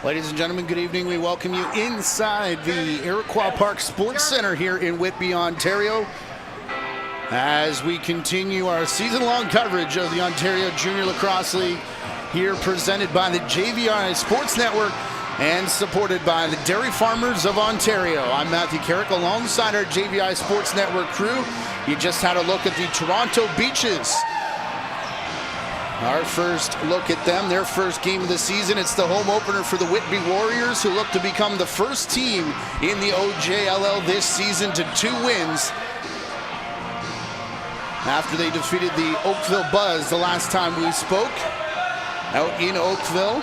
Ladies and gentlemen, good evening. We welcome you inside the Iroquois Park Sports Center here in Whitby, Ontario, as we continue our season-long coverage of the Ontario Junior Lacrosse League, here presented by the JVI Sports Network and supported by the Dairy Farmers of Ontario. I'm Matthew Carrick alongside our JVI Sports Network crew. You just had a look at the Toronto Beaches. Our first look at them, their first game of the season. It's the home opener for the Whitby Warriors, who look to become the first team in the OJLL this season to 2 wins after they defeated the Oakville Buzz the last time we spoke out in Oakville.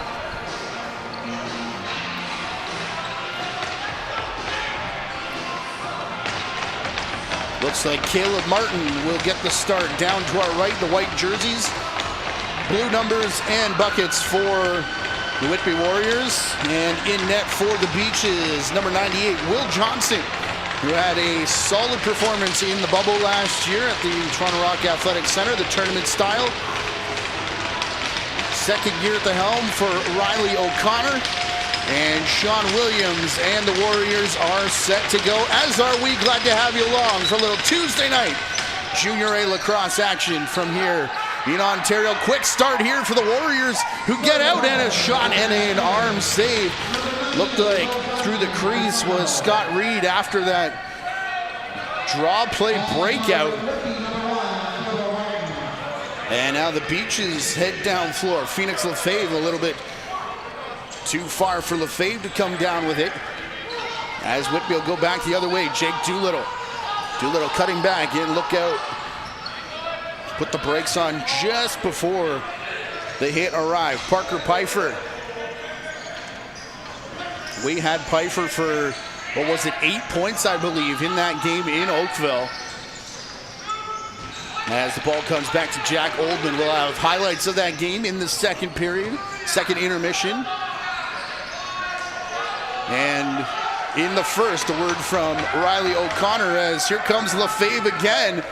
Looks like Caleb Martin will get the start. Down to our right, the white jerseys, blue numbers and buckets for the Whitby Warriors. And in net for the Beaches, number 98, Will Johnson, who had a solid performance in the bubble last year at the Toronto Rock Athletic Center, the tournament style. Second year at the helm for Riley O'Connor. And Sean Williams and the Warriors are set to go, as are we. Glad to have you along for a little Tuesday night Junior A lacrosse action from here in Ontario. Quick start here for the Warriors, who get out, and a shot and an arm save. Looked like through the crease was Scott Reed after that draw play breakout. And now the Beaches head down floor. Phoenix Lefebvre a little bit too far for Lefebvre to come down with it, as Whitby will go back the other way. Jake Doolittle. Doolittle cutting back in, look out. Put the brakes on just before the hit arrived. Parker Pfeiffer. We had Pfeiffer for, what was it, 8 points, I believe, in that game in Oakville. As the ball comes back to Jack Oldman, we'll have highlights of that game in the second period, second intermission. And in the first, a word from Riley O'Connor, as here comes Lefebvre again,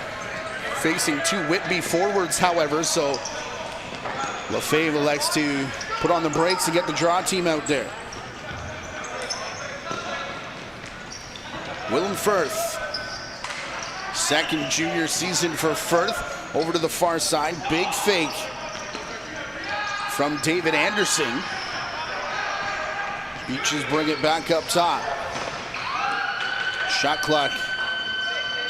facing 2 Whitby forwards, however, so Lefebvre elects to put on the brakes and get the draw team out there. Willem Firth, second junior season for Firth, over to the far side. Big fake from David Anderson. Beaches bring it back up top. Shot clock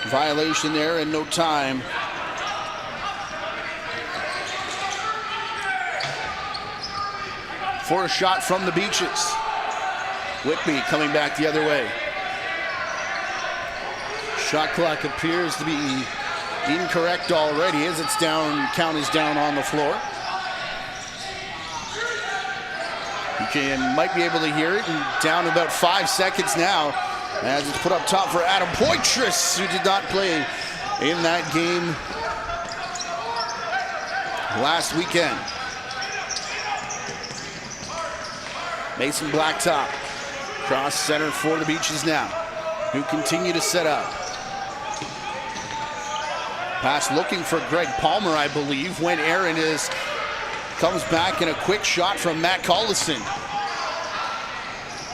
violation there and no time. For a shot from the Beaches. Whitby coming back the other way. Shot clock appears to be incorrect already, as it's down, count is down on the floor. You might be able to hear it, and down about 5 seconds now, as it's put up top for Adam Poitras, who did not play in that game last weekend. Mason Blacktop, cross center for the Beaches now, who continue to set up. Pass looking for Greg Palmer, I believe, when Aaron comes back, in a quick shot from Matt Collison,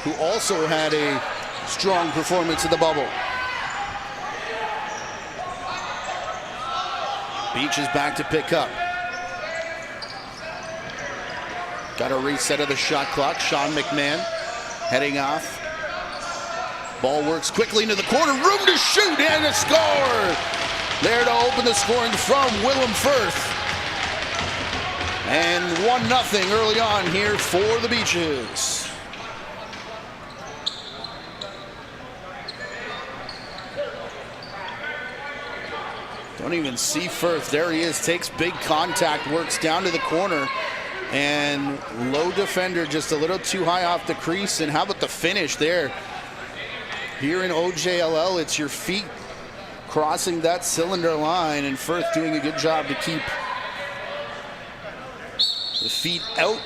who also had a strong performance in the bubble. Beach is back to pick up. Got a reset of the shot clock. Sean McMahon heading off. Ball works quickly into the corner. Room to shoot and a score. There to open the scoring from Willem Firth. And 1-0 early on here for the Beaches. Don't even see Firth. There he is, takes big contact, works down to the corner. And low defender, just a little too high off the crease. And how about the finish there? Here in OJLL, it's your feet crossing that cylinder line, and Firth doing a good job to keep the feet out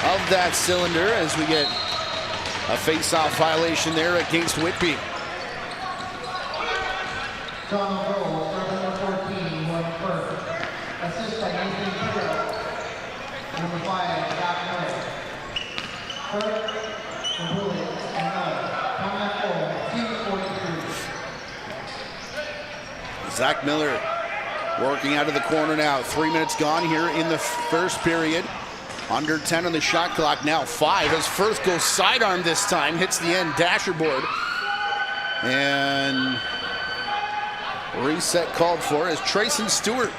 of that cylinder, as we get a face-off violation there against Whitby. Number 14, Willem Firth. Assist by Nathan Kiro. Number 5, Doc Miller. Zach Miller working out of the corner now. 3 minutes gone here in the first period. Under 10 on the shot clock, now 5 as Firth goes sidearm this time, hits the end dasher board. And reset called for as Trayson Stewart,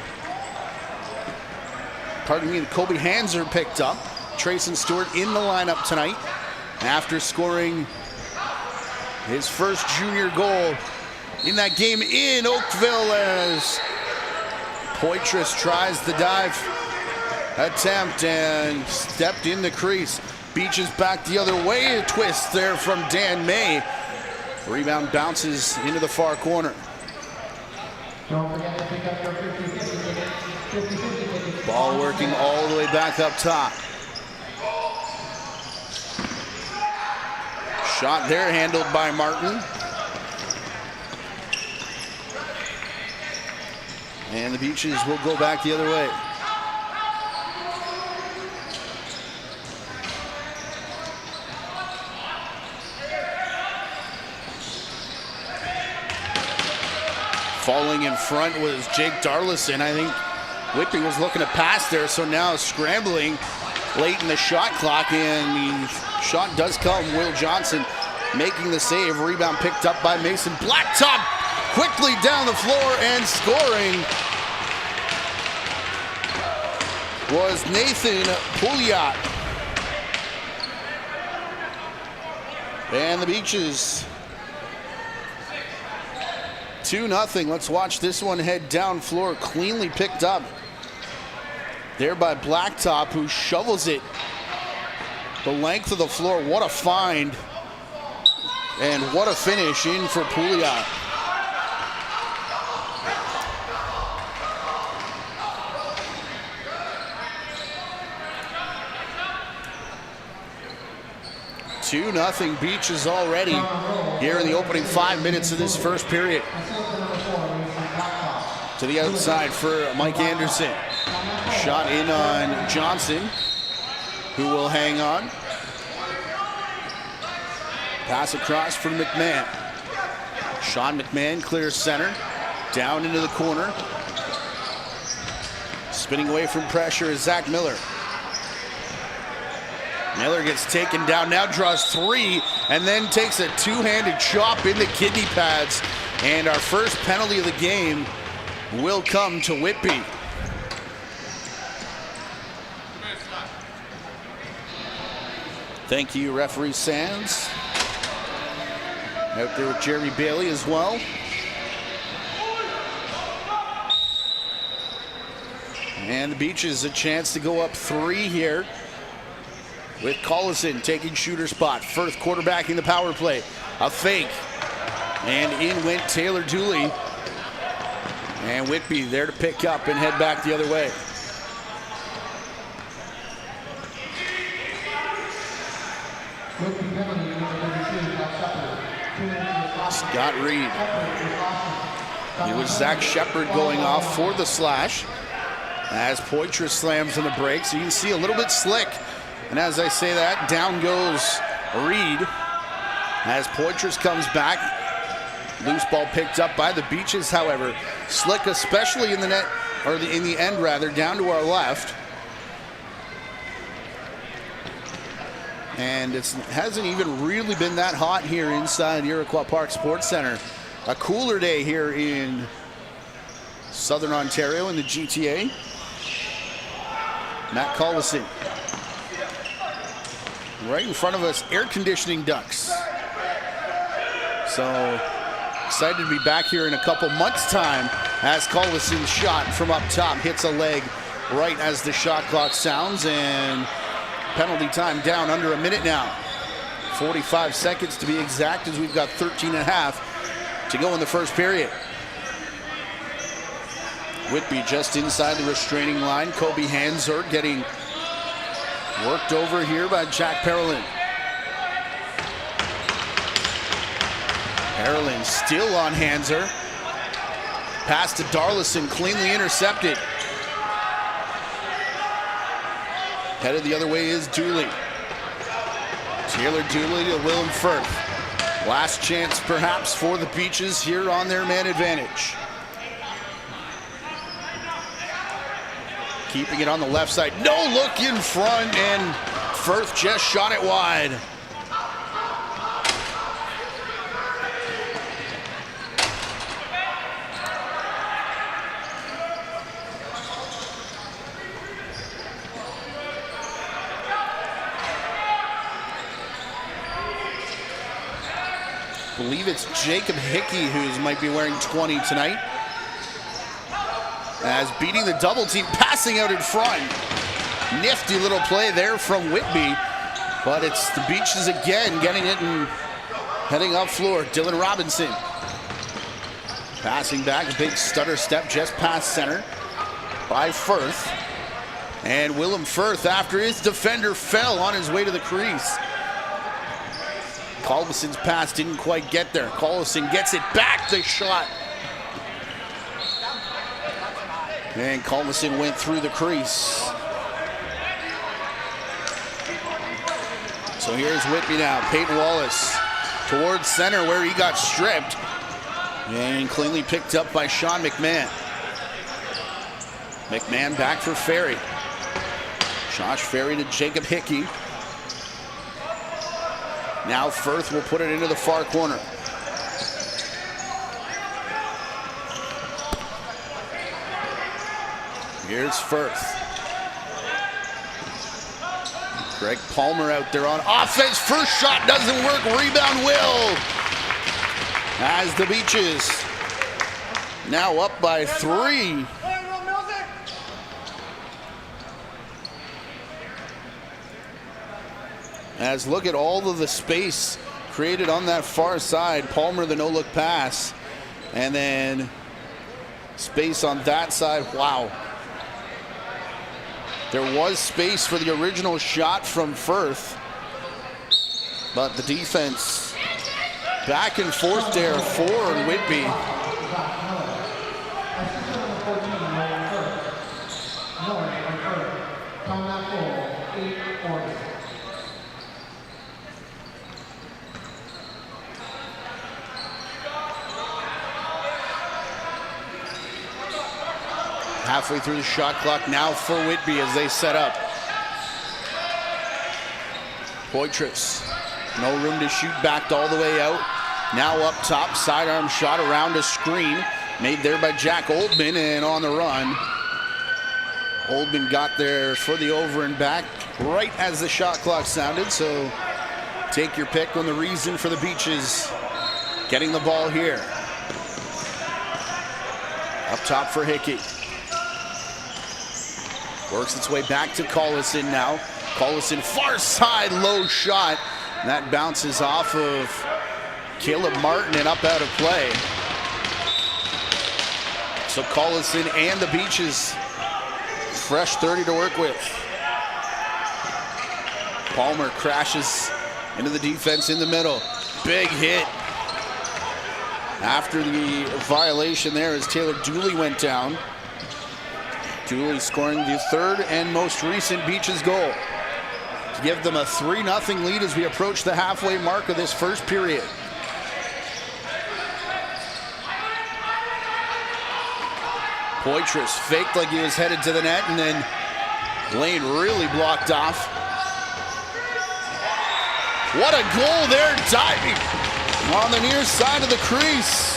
Kobe Hanser picked up. Trayson Stewart in the lineup tonight after scoring his first junior goal in that game in Oakville as Poitras tries the dive attempt and stepped in the crease. Beaches back the other way. A twist there from Dan May. Rebound bounces into the far corner. Ball working all the way back up top. Shot there handled by Martin. And the Beaches will go back the other way. Falling in front was Jake Darlison. I think Whitby was looking to pass there, so now scrambling late in the shot clock, and the shot does come. Will Johnson making the save. Rebound picked up by Mason Blacktop. Quickly down the floor and scoring was Nathan Pouliot. And the Beaches 2-0. Let's watch this one head down floor. Cleanly picked up there by Blacktop, who shovels it the length of the floor. What a find. And what a finish in for Pouliot. Nothing Beaches already here in the opening 5 minutes of this first period. To the outside for Mike Anderson. Shot in on Johnson, who will hang on. Pass across for McMahon. Sean McMahon clears center. Down into the corner. Spinning away from pressure is Zach Miller. Miller gets taken down, now draws 3, and then takes a two-handed chop in the kidney pads. And our first penalty of the game will come to Whitby. Thank you, referee Sands. Out there with Jeremy Bailey as well. And the Beaches a chance to go up 3 here, with Collison taking shooter spot. Firth quarterbacking the power play. A fake. And in went Taylor Dooley. And Whitby there to pick up and head back the other way. Scott Reed. It was Zach Shepard going off for the slash as Poitras slams on the brakes. You can see a little bit slick. And as I say that, down goes Reed as Poitras comes back. Loose ball picked up by the Beaches, however. Slick, especially in the net, or in the end rather, down to our left. And it hasn't even really been that hot here inside Iroquois Park Sports Center. A cooler day here in Southern Ontario in the GTA. Matt Collison. Right in front of us, air conditioning ducts. So excited to be back here in a couple months' time as Collison's shot from up top hits a leg right as the shot clock sounds, and penalty time down under a minute now. 45 seconds to be exact, as we've got 13 and a half to go in the first period. Whitby just inside the restraining line. Kobe Hanser getting worked over here by Jack Parolin. Parolin still on Hanser. Pass to Darlison, cleanly intercepted. Headed the other way is Dooley. Taylor Dooley to Willem Firth. Last chance perhaps for the Beaches here on their man advantage. Keeping it on the left side. No look in front, and Firth just shot it wide. I believe it's Jacob Hickey who might be wearing 20 tonight. As beating the double team, passing out in front. Nifty little play there from Whitby, but it's the Beaches again getting it and heading up floor. Dylan Robinson passing back, a big stutter step just past center by Firth. And Willem Firth, after his defender fell on his way to the crease. Colleson's pass didn't quite get there. Collison gets it back, the shot. And Collison went through the crease. So here's Whitby now. Peyton Wallace towards center where he got stripped. And cleanly picked up by Sean McMahon. McMahon back for Ferry. Josh Ferry to Jacob Hickey. Now Firth will put it into the far corner. Here's Firth. Greg Palmer out there on offense. First shot doesn't work. Rebound will. As the Beaches now up by 3. As look at all of the space created on that far side. Palmer the no-look pass. And then space on that side. Wow. There was space for the original shot from Firth, but the defense back and forth there for Whitby. Halfway through the shot clock now for Whitby as they set up. Poitras, no room to shoot, backed all the way out. Now up top, sidearm shot around a screen. Made there by Jack Oldman and on the run. Oldman got there for the over and back right as the shot clock sounded. So take your pick on the reason for the Beaches getting the ball here. Up top for Hickey. Works its way back to Collison now. Collison far side low shot. That bounces off of Caleb Martin and up out of play. So Collison and the Beaches fresh 30 to work with. Palmer crashes into the defense in the middle. Big hit. After the violation there as Taylor Dooley went down. Dooley scoring the third and most recent Beaches goal to give them a 3-0 lead as we approach the halfway mark of this first period. Poitras faked like he was headed to the net, and then Lane really blocked off. What a goal there, diving on the near side of the crease.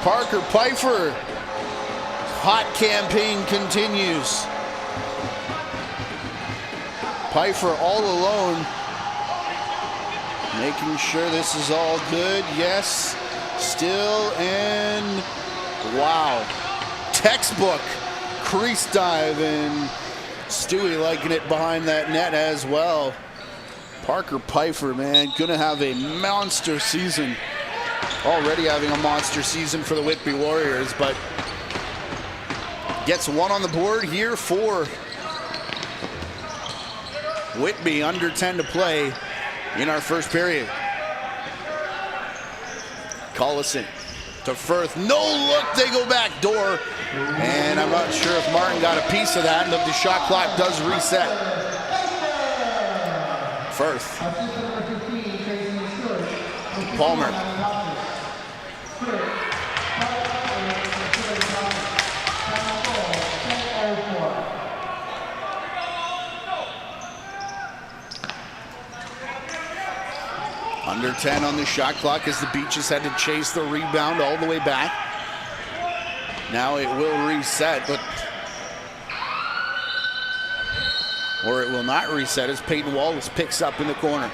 Parker Pfeiffer, hot campaign continues. Pfeiffer all alone, making sure this is all good. Yes, still, and wow. Textbook crease dive, and Stewie liking it behind that net as well. Parker Pfeiffer, man, gonna have a monster season. Already having a monster season for the Whitby Warriors, but gets one on the board here for Whitby. Under 10 to play in our first period. Collison to Firth. No look, they go back door. And I'm not sure if Martin got a piece of that, but the shot clock does reset. Firth. Palmer. Under 10 on the shot clock as the Beaches had to chase the rebound all the way back. Now it will reset, or it will not reset as Peyton Wallace picks up in the corner.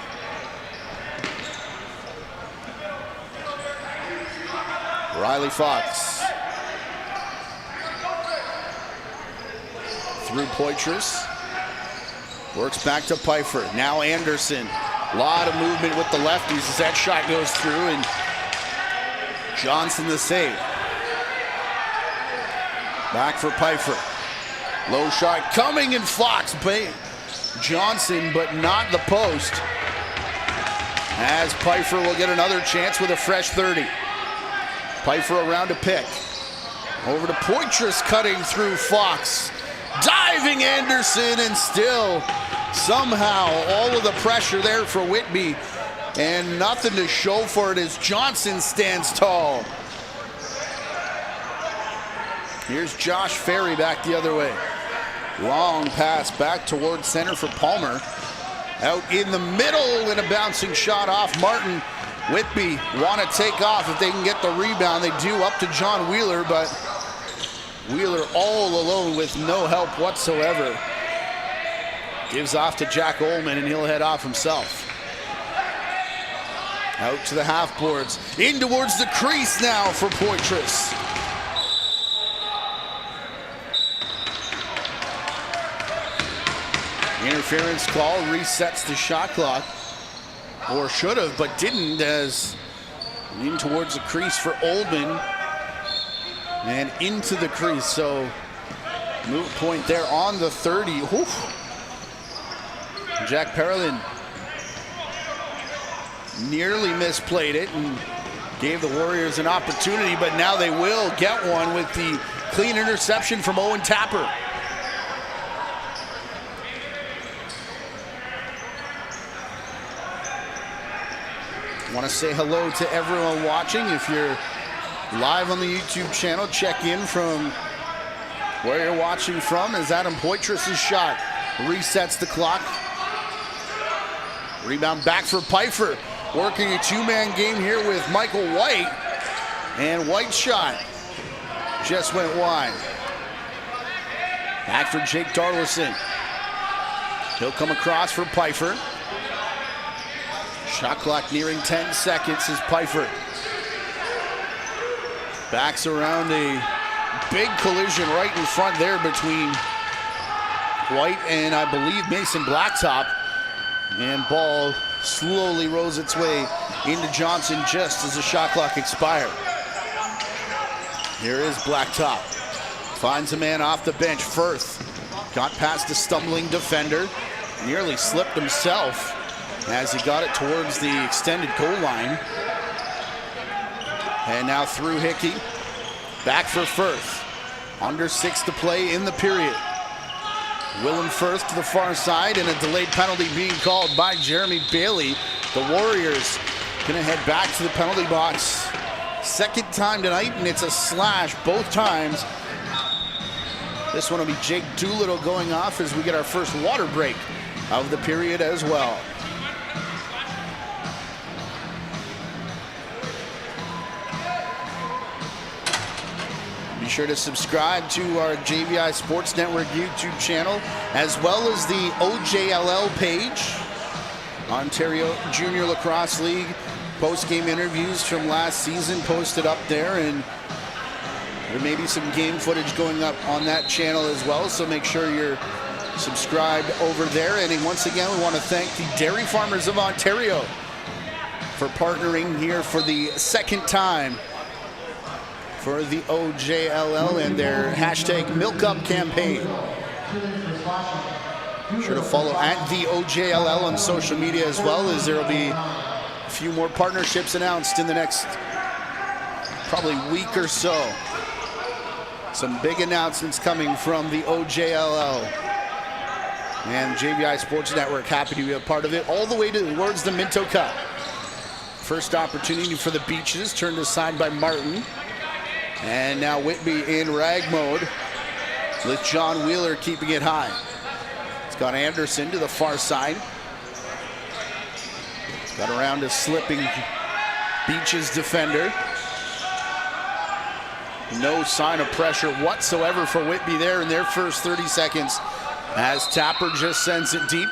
Riley Fox. Through Poitras. Works back to Pfeiffer. Now Anderson. A lot of movement with the lefties as that shot goes through, and Johnson the save. Back for Pfeiffer. Low shot coming, and Fox Johnson, but not the post. As Pfeiffer will get another chance with a fresh 30. Pfeiffer around to pick. Over to Poitras, cutting through Fox. Diving Anderson, and still somehow all of the pressure there for Whitby, and nothing to show for it as Johnson stands tall. Here's Josh Ferry back the other way. Long pass back towards center for Palmer. Out in the middle, and a bouncing shot off Martin. Whitby want to take off if they can get the rebound. They do, up to John Wheeler, but Wheeler all alone with no help whatsoever. Gives off to Jack Ullman, and he'll head off himself. Out to the half boards. In towards the crease now for Poitras. Interference call resets the shot clock. Or should have, but didn't, as in towards the crease for Ullman. And into the crease, so move point there on the 30. Oof. Jack Parolin nearly misplayed it and gave the Warriors an opportunity, but now they will get one with the clean interception from Owen Tapper. I want to say hello to everyone watching. If you're live on the YouTube channel, check in from where you're watching from, as Adam Poitras' shot resets the clock. Rebound back for Pfeiffer, working a two-man game here with Michael White, and White's shot just went wide. Back for Jake Darlison. He'll come across for Pfeiffer. Shot clock nearing 10 seconds as Pfeiffer backs around a big collision right in front there between White and I believe Mason Blacktop. And ball slowly rolls its way into Johnson just as the shot clock expired. Here is Blacktop. Finds a man off the bench. Firth got past the stumbling defender. Nearly slipped himself as he got it towards the extended goal line. And now through Hickey. Back for Firth. Under 6 to play in the period. Willem Firth to the far side, and a delayed penalty being called by Jeremy Bailey. The Warriors gonna head back to the penalty box. Second time tonight, and it's a slash both times. This one will be Jake Doolittle going off as we get our first water break of the period as well. Be sure to subscribe to our JVI Sports Network YouTube channel, as well as the OJLL page, Ontario Junior Lacrosse League. Post-game interviews from last season posted up there, and there may be some game footage going up on that channel as well, so make sure you're subscribed over there. And once again, we want to thank the Dairy Farmers of Ontario for partnering here for the second time for the OJLL and their hashtag Milk Up campaign. Be sure to follow at the OJLL on social media as well, as there will be a few more partnerships announced in the next probably week or so. Some big announcements coming from the OJLL. And JVI Sports Network happy to be a part of it all the way towards the Minto Cup. First opportunity for the Beaches, turned aside by Martin. And now Whitby in rag mode with John Wheeler keeping it high. It's got Anderson to the far side. Got around a slipping Beaches defender. No sign of pressure whatsoever for Whitby there in their first 30 seconds as Tapper just sends it deep.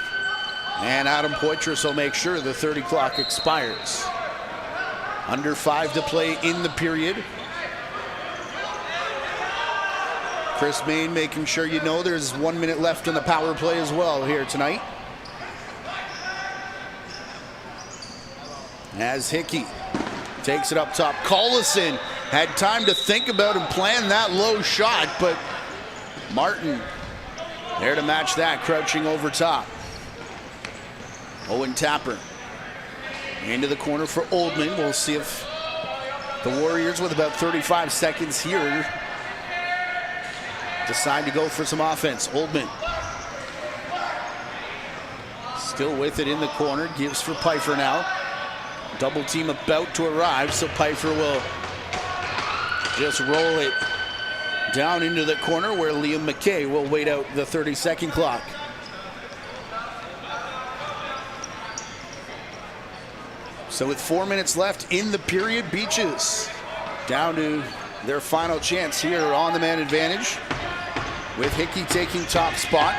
And Adam Poitras will make sure the 30 clock expires. Under 5 to play in the period. Chris Main making sure you know there's 1 minute left in the power play as well here tonight. As Hickey takes it up top. Collison had time to think about and plan that low shot, but Martin there to match that, crouching over top. Owen Tapper into the corner for Oldman. We'll see if the Warriors, with about 35 seconds here, decide to go for some offense. Oldman still with it in the corner, gives for Pfeiffer now. Double team about to arrive, so Pfeiffer will just roll it down into the corner where Liam McKay will wait out the 30-second clock. So with 4 minutes left in the period, Beaches down to their final chance here on the man advantage, with Hickey taking top spot.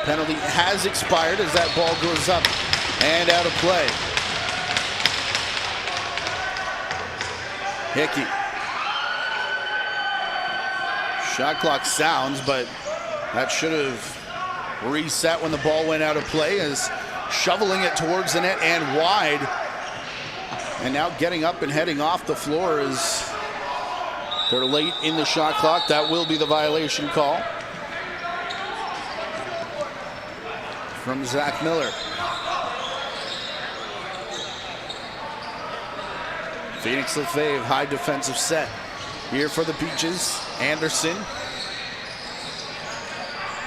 Penalty has expired as that ball goes up and out of play. Hickey. Shot clock sounds, but that should have reset when the ball went out of play, as shoveling it towards the net and wide. And now getting up and heading off the floor is they're late in the shot clock. That will be the violation call from Zach Miller. Phoenix Lefebvre, high defensive set here for the Beaches. Anderson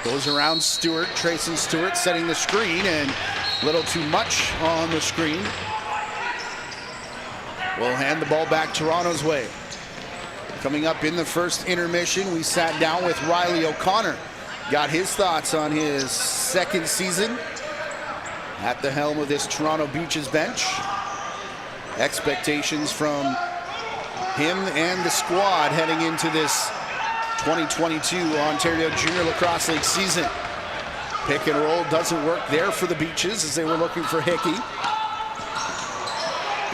goes around Stewart, Trayson Stewart setting the screen, and a little too much on the screen. We'll hand the ball back Toronto's way. Coming up in the first intermission, we sat down with Riley O'Connor. Got his thoughts on his second season at the helm of this Toronto Beaches bench. Expectations from him and the squad heading into this 2022 Ontario Junior Lacrosse League season. Pick and roll doesn't work there for the Beaches as they were looking for Hickey.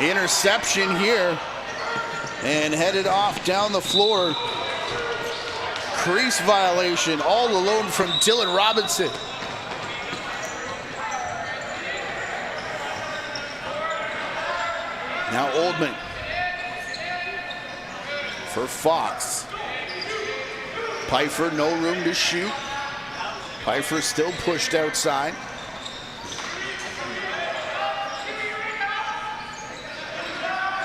Interception here and headed off down the floor. Crease violation all alone from Dylan Robinson. Now Oldman for Fox. Pfeiffer, no room to shoot. Pfeiffer still pushed outside.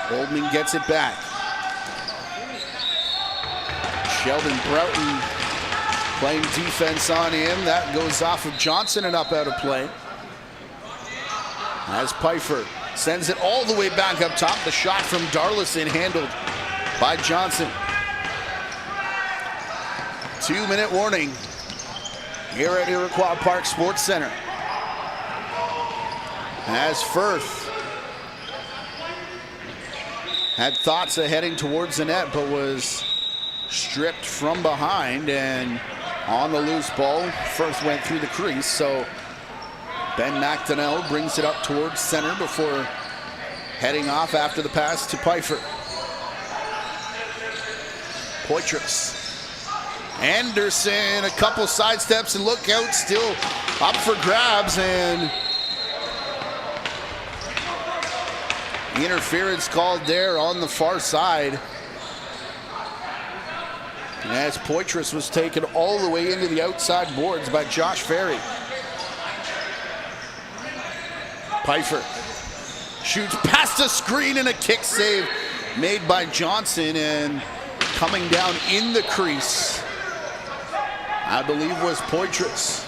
Oldman gets it back. Sheldon Broughton playing defense on him. That goes off of Johnson and up out of play. As Pfeiffer sends it all the way back up top. The shot from Darlison handled by Johnson. 2 minute warning here at Iroquois Park Sports Center. As Firth had thoughts of heading towards the net, but was stripped from behind, and on the loose ball, Firth went through the crease, so Ben McDonnell brings it up towards center before heading off after the pass to Pfeiffer. Poitras. Anderson, a couple sidesteps and look out, still up for grabs, and interference called there on the far side. As Poitras was taken all the way into the outside boards by Josh Ferry. Pfeiffer shoots past a screen and a kick save made by Johnson, and coming down in the crease, I believe, was Poitras.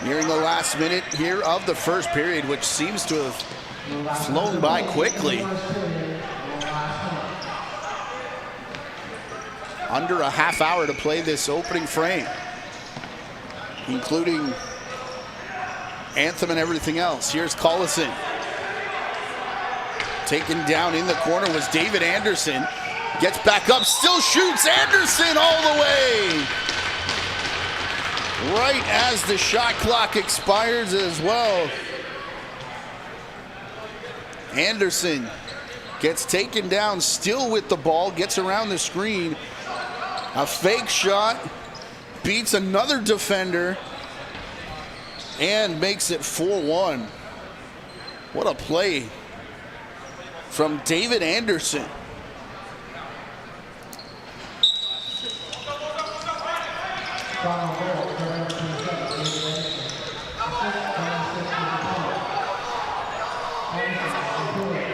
Nearing the last minute here of the first period, which seems to have flown by quickly. Under a half hour to play this opening frame, including anthem and everything else. Here's Collison. Taken down in the corner was David Anderson. Gets back up, still shoots. Anderson all the way. Right as the shot clock expires as well. Anderson gets taken down, still with the ball, gets around the screen. A fake shot, beats another defender, and makes it 4-1. What a play from David Anderson.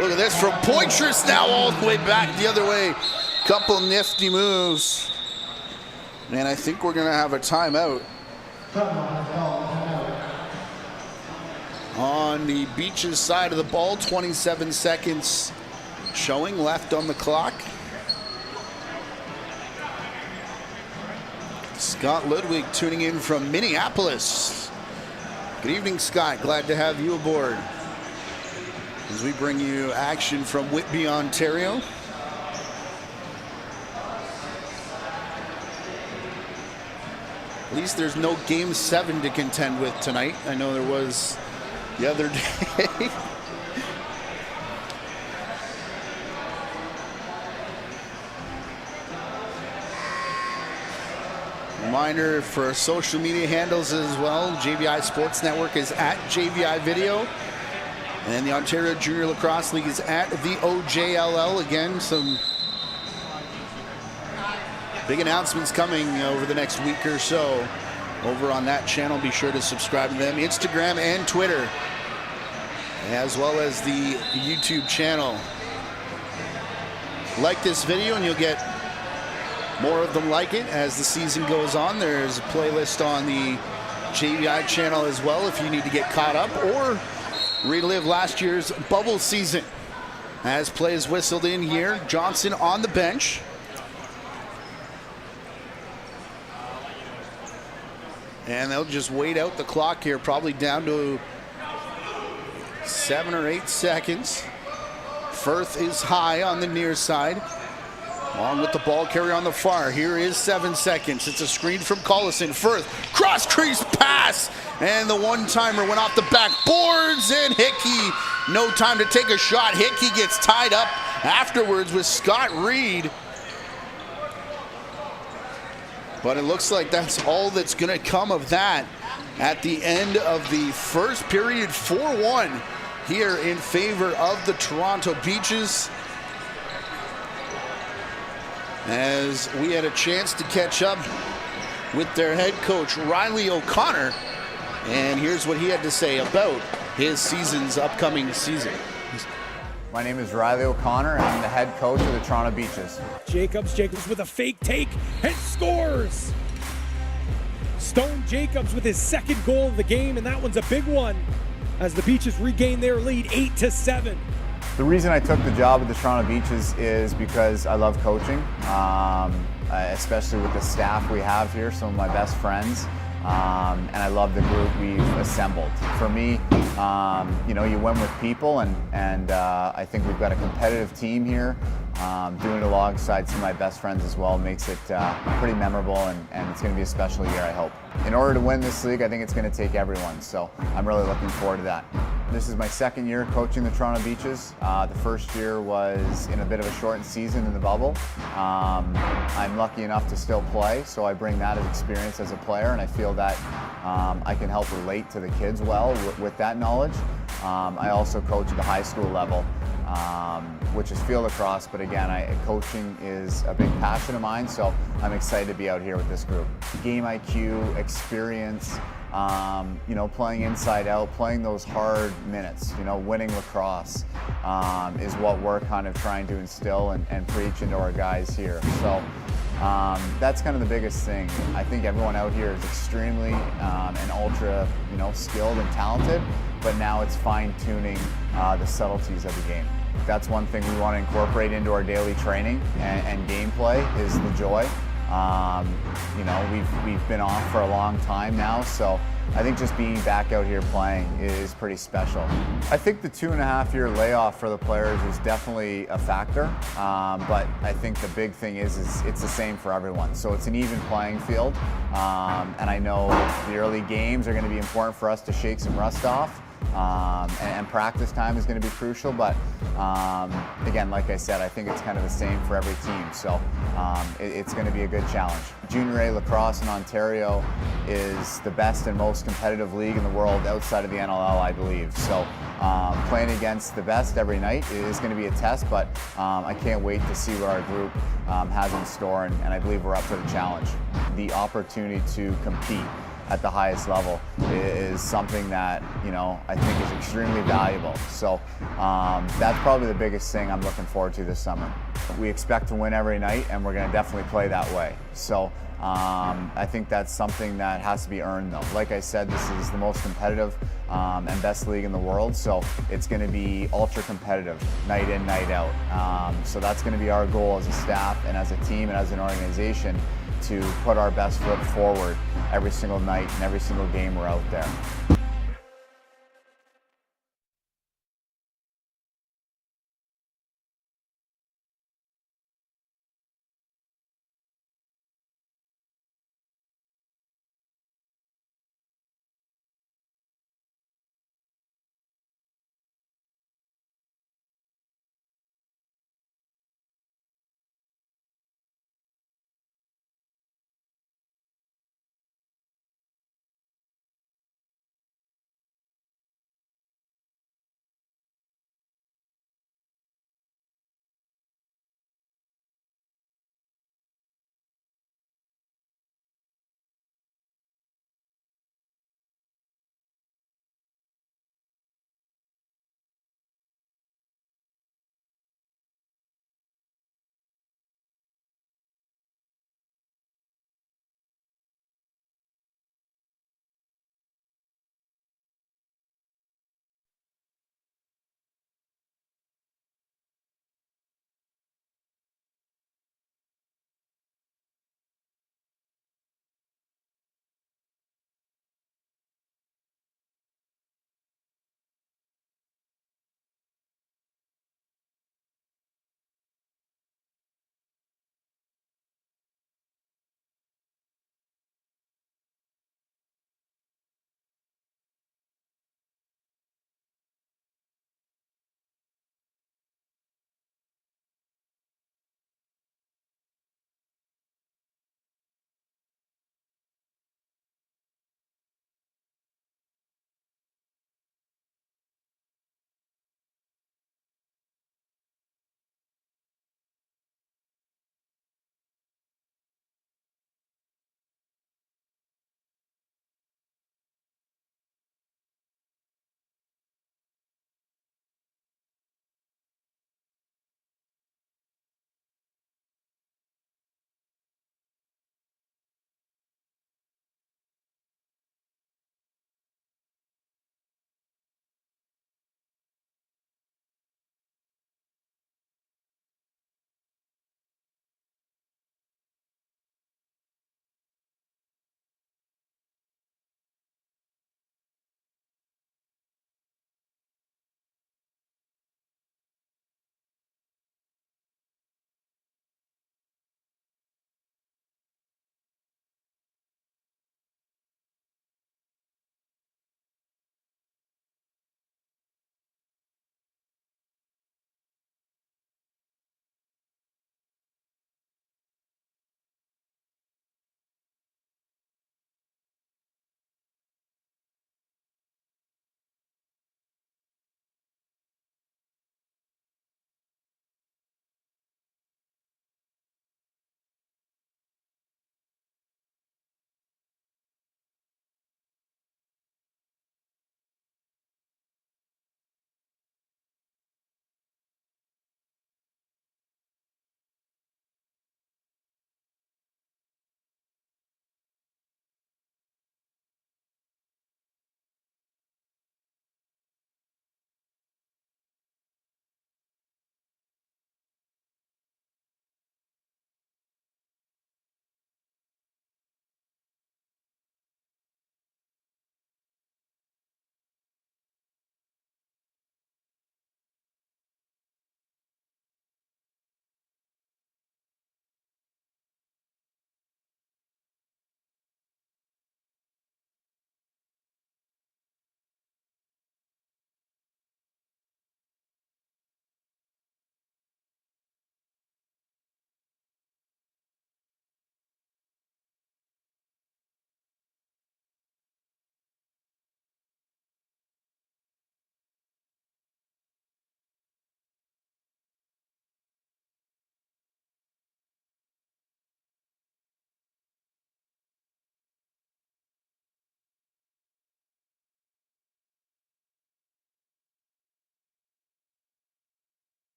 Look at this from Poitras, now all the way back the other way. Couple nifty moves. And I think we're going to have a timeout on the Beaches side of the ball. 27 seconds showing left on the clock. Scott Ludwig tuning in from Minneapolis. Good evening, Scott. Glad to have you aboard as we bring you action from Whitby, Ontario. At least there's no Game 7 to contend with tonight. I know there was the other day. Reminder for social media handles as well. JVI Sports Network is at JVI Video. And the Ontario Junior Lacrosse League is at the OJLL. Again, some big announcements coming over the next week or so over on that channel. Be sure to subscribe to them. Instagram and Twitter, as well as the YouTube channel. Like this video and you'll get more of them like it as the season goes on. There's a playlist on the JVI channel as well if you need to get caught up or relive last year's bubble season. As plays whistled in here, Johnson on the bench. And they'll just wait out the clock here, probably down to 7 or 8 seconds. Firth is high on the near side, along with the ball carrier on the far. Here is 7 seconds. It's a screen from Collison. Firth, cross crease pass, and the one-timer went off the backboards, and Hickey, no time to take a shot. Hickey gets tied up afterwards with Scott Reed. But it looks like that's all that's going to come of that at the end of the first period. 4-1 here in favor of the Toronto Beaches, as we had a chance to catch up with their head coach, Riley O'Connor. And here's what he had to say about his season's upcoming season. My name is Riley O'Connor, and I'm the head coach of the Toronto Beaches. Jacobs with a fake take and scores! Stone Jacobs with his second goal of the game, and that one's a big one as the Beaches regain their lead 8-7. The reason I took the job at the Toronto Beaches is because I love coaching, especially with the staff we have here, some of my best friends. And I love the group we've assembled. For me, you win with people, and I think we've got a competitive team here. Doing it alongside some of my best friends as well makes it pretty memorable, and it's going to be a special year, I hope. In order to win this league, I think it's going to take everyone, so I'm really looking forward to that. This is my second year coaching the Toronto Beaches. The first year was in a bit of a shortened season in the bubble. I'm lucky enough to still play, so I bring that as experience as a player, and I feel that I can help relate to the kids well with that knowledge. I also coach at the high school level, which is field lacrosse, but again, coaching is a big passion of mine, so I'm excited to be out here with this group. Game IQ, experience, you know, playing inside out, playing those hard minutes, you know, winning lacrosse is what we're kind of trying to instill and preach into our guys here. So that's kind of the biggest thing. I think everyone out here is extremely and ultra, you know, skilled and talented, but now it's fine-tuning the subtleties of the game. That's one thing we want to incorporate into our daily training and gameplay is the joy. You know, we've been off for a long time now, so I think just being back out here playing is pretty special. I think the 2.5-year layoff for the players is definitely a factor, but I think the big thing is it's the same for everyone. So it's an even playing field, and I know the early games are going to be important for us to shake some rust off. And practice time is going to be crucial, but again, like I said, I think it's kind of the same for every team, so it's going to be a good challenge. Junior A lacrosse in Ontario is the best and most competitive league in the world outside of the NLL, I believe. So playing against the best every night is going to be a test, but I can't wait to see what our group has in store, and I believe we're up to the challenge. The opportunity to compete at the highest level is something that, you know, I think is extremely valuable. So that's probably the biggest thing I'm looking forward to this summer. We expect to win every night, and we're going to definitely play that way. So I think that's something that has to be earned, though. Like I said, this is the most competitive and best league in the world, so it's going to be ultra competitive night in, night out. So that's going to be our goal as a staff and as a team and as an organization, to put our best foot forward every single night and every single game we're out there.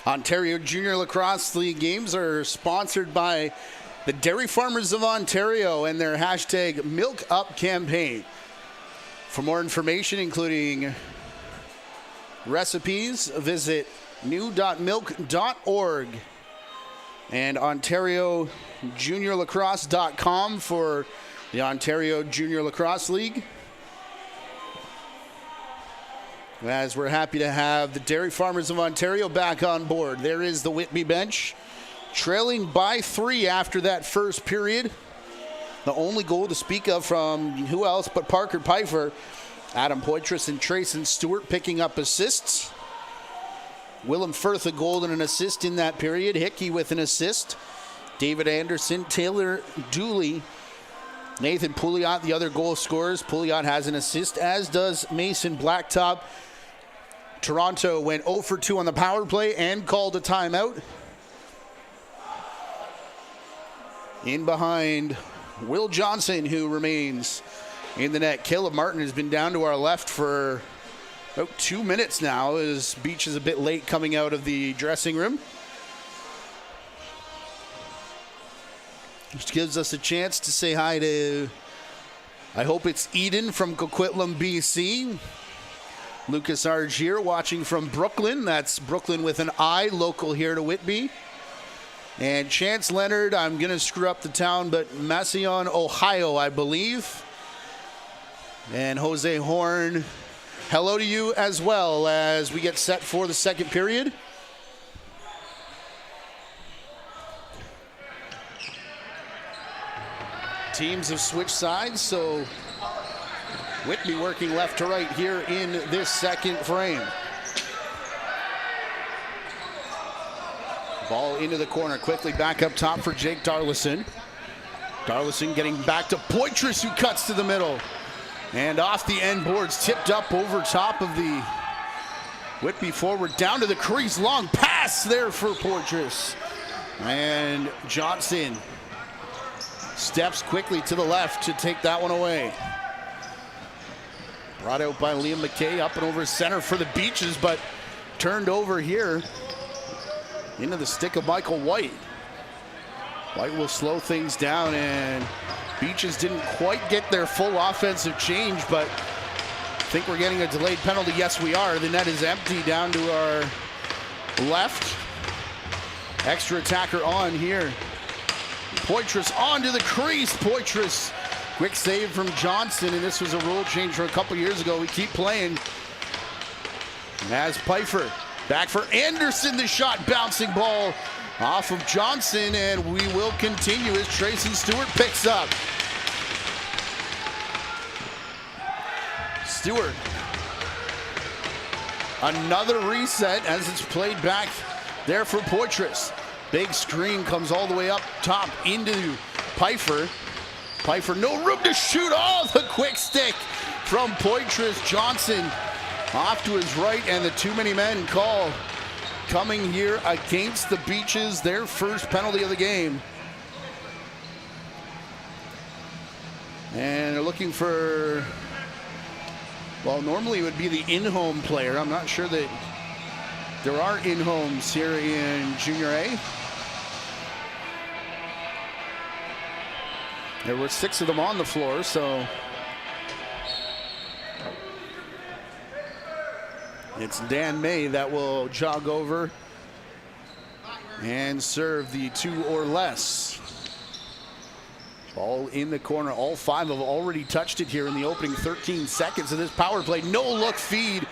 Ontario Junior Lacrosse League games are sponsored by the Dairy Farmers of Ontario and their hashtag Milk Up campaign. For more information, including recipes, visit new.milk.org and OntarioJuniorLacrosse.com for the Ontario Junior Lacrosse League. As we're happy to have the Dairy Farmers of Ontario back on board. There is the Whitby bench, trailing by 3 after that first period. The only goal to speak of from who else but Parker Pfeiffer. Adam Poitras and Trayson Stewart picking up assists. Willem Firth a goal and an assist in that period. Hickey with an assist. David Anderson, Taylor Dooley, Nathan Pouliot, the other goal scorers. Pouliot has an assist, as does Mason Blacktop. Toronto went 0 for 2 on the power play and called a timeout. In behind Will Johnson, who remains in the net. Caleb Martin has been down to our left for about 2 minutes now, as Beach is a bit late coming out of the dressing room. Which gives us a chance to say hi to, I hope it's Eden from Coquitlam, BC. Lucas Argier watching from Brooklyn. That's Brooklyn with an I, local here to Whitby. And Chance Leonard, I'm going to screw up the town, but Massillon, Ohio, I believe. And Jose Horn, hello to you as well as we get set for the second period. Teams have switched sides, so Whitby working left to right here in this second frame. Ball into the corner, quickly back up top for Jake Darlison. Darlison getting back to Poitras, who cuts to the middle. And off the end boards, tipped up over top of the Whitby forward, down to the crease. Long pass there for Poitras. And Johnson steps quickly to the left to take that one away. Brought out by Liam McKay, up and over center for the Beaches, but turned over here into the stick of Michael White. White will slow things down, and Beaches didn't quite get their full offensive change, but I think we're getting a delayed penalty. Yes, we are. The net is empty down to our left. Extra attacker on here. Poitras onto the crease. Poitras, quick save from Johnson, and this was a rule change from a couple years ago. We keep playing. As Pfeiffer back for Anderson, the shot, bouncing ball off of Johnson, and we will continue as Trayson Stewart picks up. Stewart, another reset as it's played back there for Poitras. Big screen comes all the way up top into Pfeiffer. Pfeiffer, no room to shoot. Oh, the quick stick from Poitras. Johnson off to his right, and the too many men call coming here against the Beaches, their first penalty of the game. And they're looking for, well, normally it would be the in-home player. I'm not sure that there are in-homes here in Junior A. There were 6 of them on the floor, so it's Dan May that will jog over and serve the 2 or less. Ball in the corner. All 5 have already touched it here in the opening 13 seconds of this power play. No look feed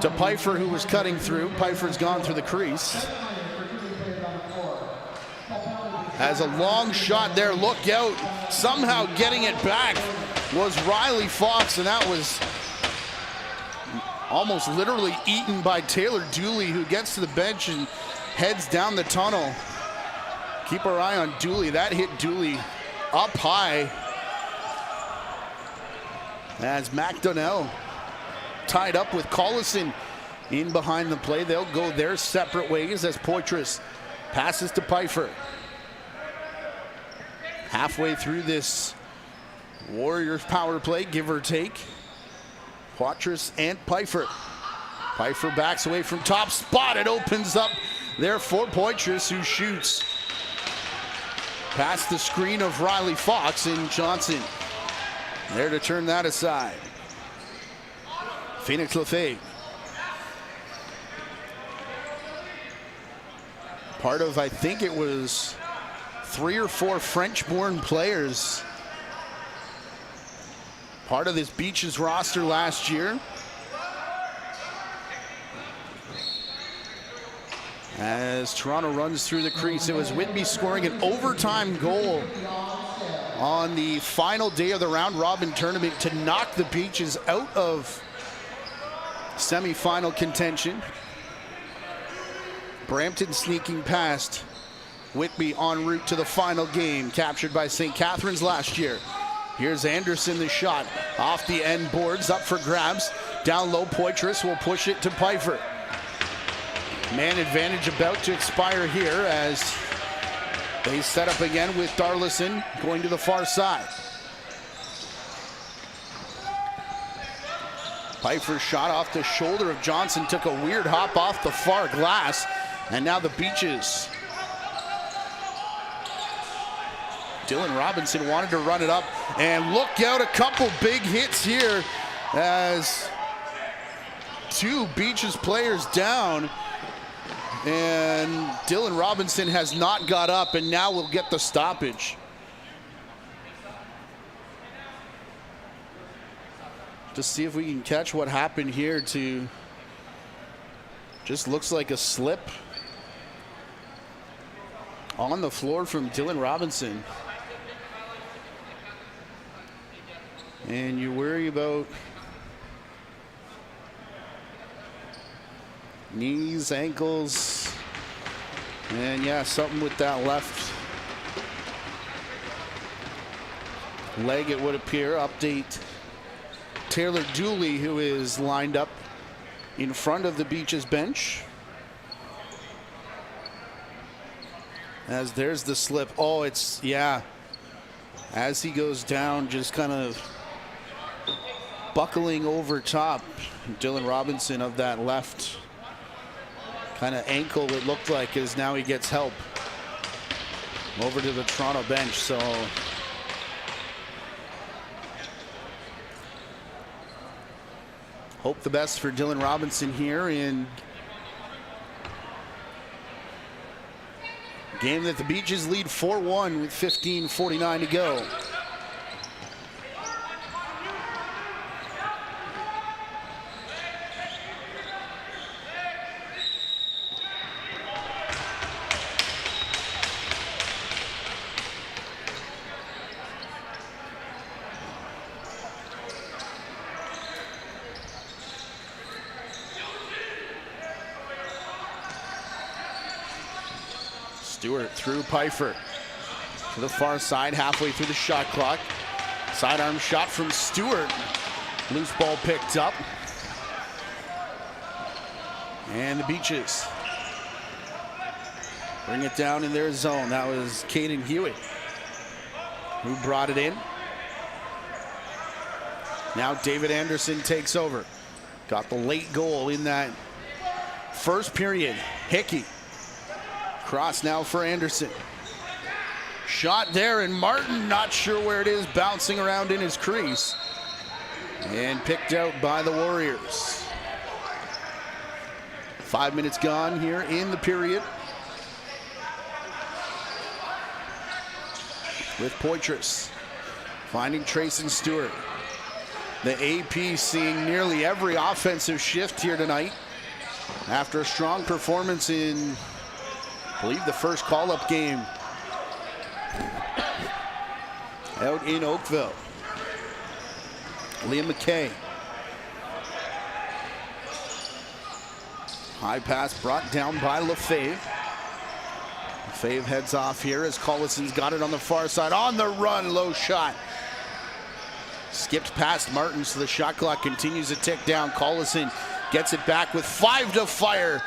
to Pfeiffer, who was cutting through. Pfeiffer's gone through the crease. Has a long shot there. Look out. Somehow getting it back was Riley Fox, and that was almost literally eaten by Taylor Dooley, who gets to the bench and heads down the tunnel. Keep our eye on Dooley. That hit Dooley up high. As Mac Donnell tied up with Collison in behind the play. They'll go their separate ways as Poitras passes to Pfeiffer. Halfway through this Warriors power play, give or take. Poitras and Pfeiffer Pfeiffer backs away from top spot. It opens up there for Poitras, who shoots past the screen of Riley Fox, and Johnson there to turn that aside. Phoenix Lefebvre. Part of, I think it was 3 or 4 French-born players part of this Beaches roster last year. As Toronto runs through the crease, it was Whitby scoring an overtime goal on the final day of the round robin tournament to knock the Beaches out of semifinal contention. Brampton sneaking past Whitby en route to the final game, captured by St. Catharines last year. Here's Anderson, the shot off the end boards, up for grabs. Down low, Poitras will push it to Pfeiffer. Man advantage about to expire here as they set up again with Darlison going to the far side. Pfeiffer's shot off the shoulder of Johnson took a weird hop off the far glass, and now the Beaches. Dylan Robinson wanted to run it up, and look out, a couple big hits here as 2 Beaches players down, and Dylan Robinson has not got up, and now we'll get the stoppage. Just see if we can catch what happened here. To just looks like a slip on the floor from Dylan Robinson. And you worry about knees, ankles, and yeah, something with that left leg, it would appear. Update Taylor Dooley, who is lined up in front of the Beaches bench. As there's the slip. Oh, it's, yeah. As he goes down, just kind of buckling over top. Dylan Robinson of that left kind of ankle, it looked like, as now he gets help over to the Toronto bench. So hope the best for Dylan Robinson here in game that the Beaches lead 4-1 with 15:49 to go. Stewart through Pfeiffer to the far side, halfway through the shot clock. Sidearm shot from Stewart. Loose ball picked up. And the Beaches bring it down in their zone. That was Caden Hewitt who brought it in. Now David Anderson takes over. Got the late goal in that first period. Hickey. Cross now for Anderson. Shot there, and Martin not sure where it is, bouncing around in his crease. And picked out by the Warriors. 5 minutes gone here in the period. With Poitras finding Trayson Stewart. The AP seeing nearly every offensive shift here tonight after a strong performance in, I believe, the first call-up game out in Oakville. Liam McKay. High pass brought down by Lefebvre. Lefebvre heads off here as Collison's got it on the far side. On the run, low shot. Skipped past Martin, so the shot clock continues to tick down. Collison gets it back with 5 to fire.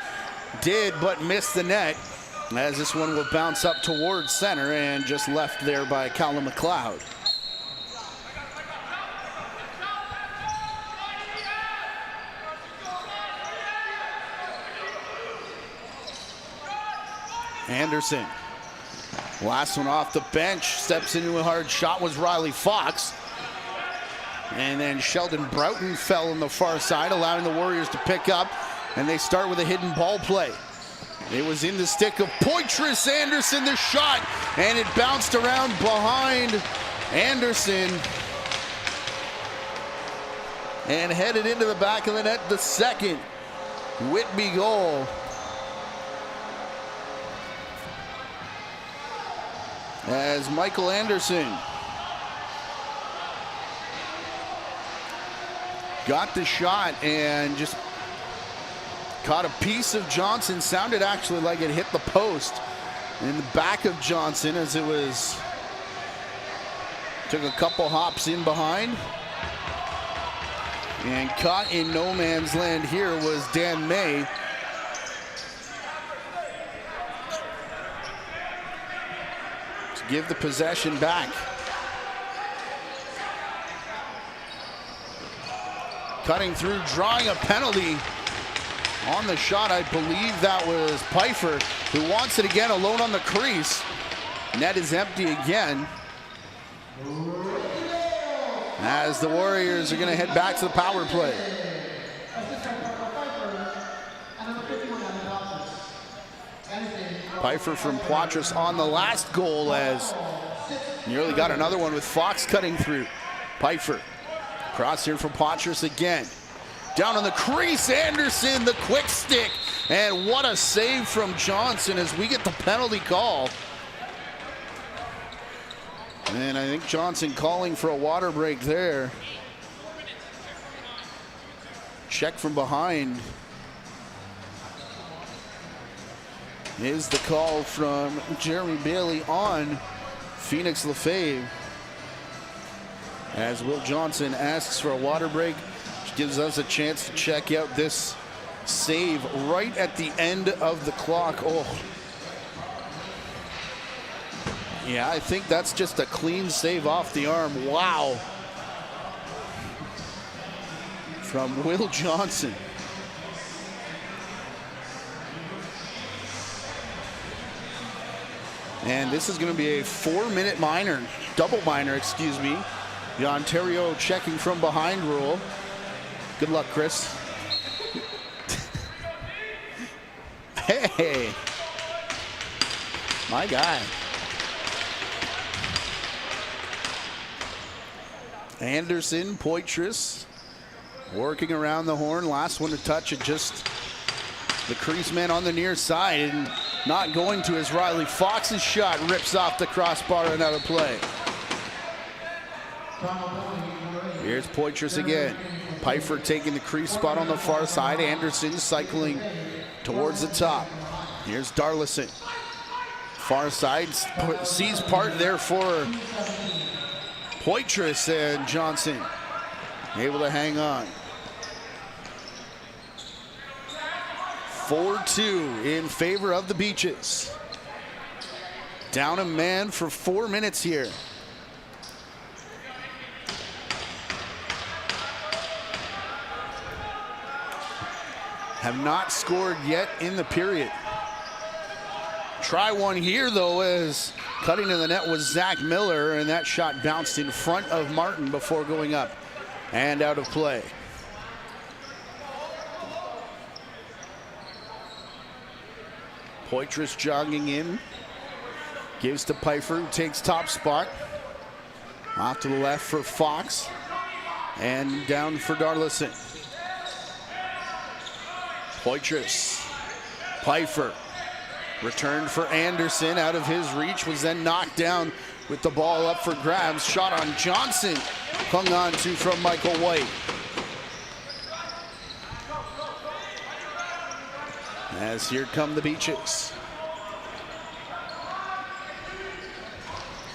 Did, but missed the net, as this one will bounce up towards center and just left there by Callum McLeod. Anderson. Last one off the bench. Steps into a hard shot was Riley Fox. And then Sheldon Broughton fell on the far side, allowing the Warriors to pick up. And they start with a hidden ball play. It was in the stick of Poitras Anderson, the shot, and it bounced around behind Anderson and headed into the back of the net. The second Whitby goal. As Michael Anderson got the shot and just caught a piece of Johnson. Sounded actually like it hit the post in the back of Johnson as it was. Took a couple hops in behind. And caught in no man's land here was Dan May. To give the possession back. Cutting through, drawing a penalty on the shot. I believe that was Pfeiffer, who wants it again alone on the crease. Net is empty again. As the Warriors are going to head back to the power play. Pfeiffer from Poitras on the last goal as nearly got another one with Fox cutting through. Pfeiffer. Cross here from Poitras again. Down on the crease, Anderson, the quick stick. And what a save from Johnson as we get the penalty call. And I think Johnson calling for a water break there. Check from behind is the call from Jeremy Bailey on Phoenix Lefebvre. As Will Johnson asks for a water break, which gives us a chance to check out this save right at the end of the clock. Oh. Yeah, I think that's just a clean save off the arm. Wow. From Will Johnson. And this is going to be a 4-minute minor, double minor, excuse me. The Ontario checking from behind rule. Good luck, Chris. Hey, my guy. Anderson, Poitras, working around the horn. Last one to touch it, just the crease man on the near side, and not going to as Riley Fox's shot rips off the crossbar and out of play. Here's Poitras again. Pfeiffer taking the crease spot on the far side. Anderson cycling towards the top. Here's Darlison. Far side, sees part there for Poitras, and Johnson able to hang on. 4-2 in favor of the Beaches. Down a man for 4 minutes here. Have not scored yet in the period. Try one here though, as cutting to the net was Zach Miller, and that shot bounced in front of Martin before going up and out of play. Poitras jogging in, gives to Pfeiffer, who takes top spot. Off to the left for Fox, and down for Darlison. Poitras, Pfeiffer, returned for Anderson, out of his reach, was then knocked down with the ball up for grabs. Shot on Johnson, hung on to from Michael White. As here come the Beaches.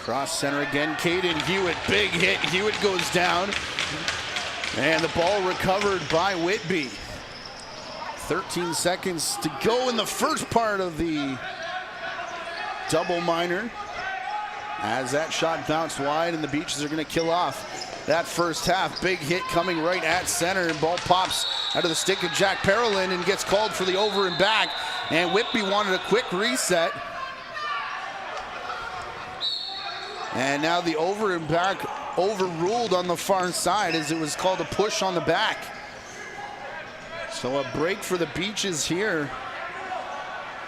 Cross center again, Caden Hewitt, big hit, Hewitt goes down. And the ball recovered by Whitby. 13 seconds to go in the first part of the double minor, as that shot bounced wide, and the Beaches are going to kill off that first half. Big hit coming right at center, and ball pops out of the stick of Jack Parolin and gets called for the over and back. And Whitby wanted a quick reset, And now the over and back overruled on the far side as it was called a push on the back. So a break for the Beaches here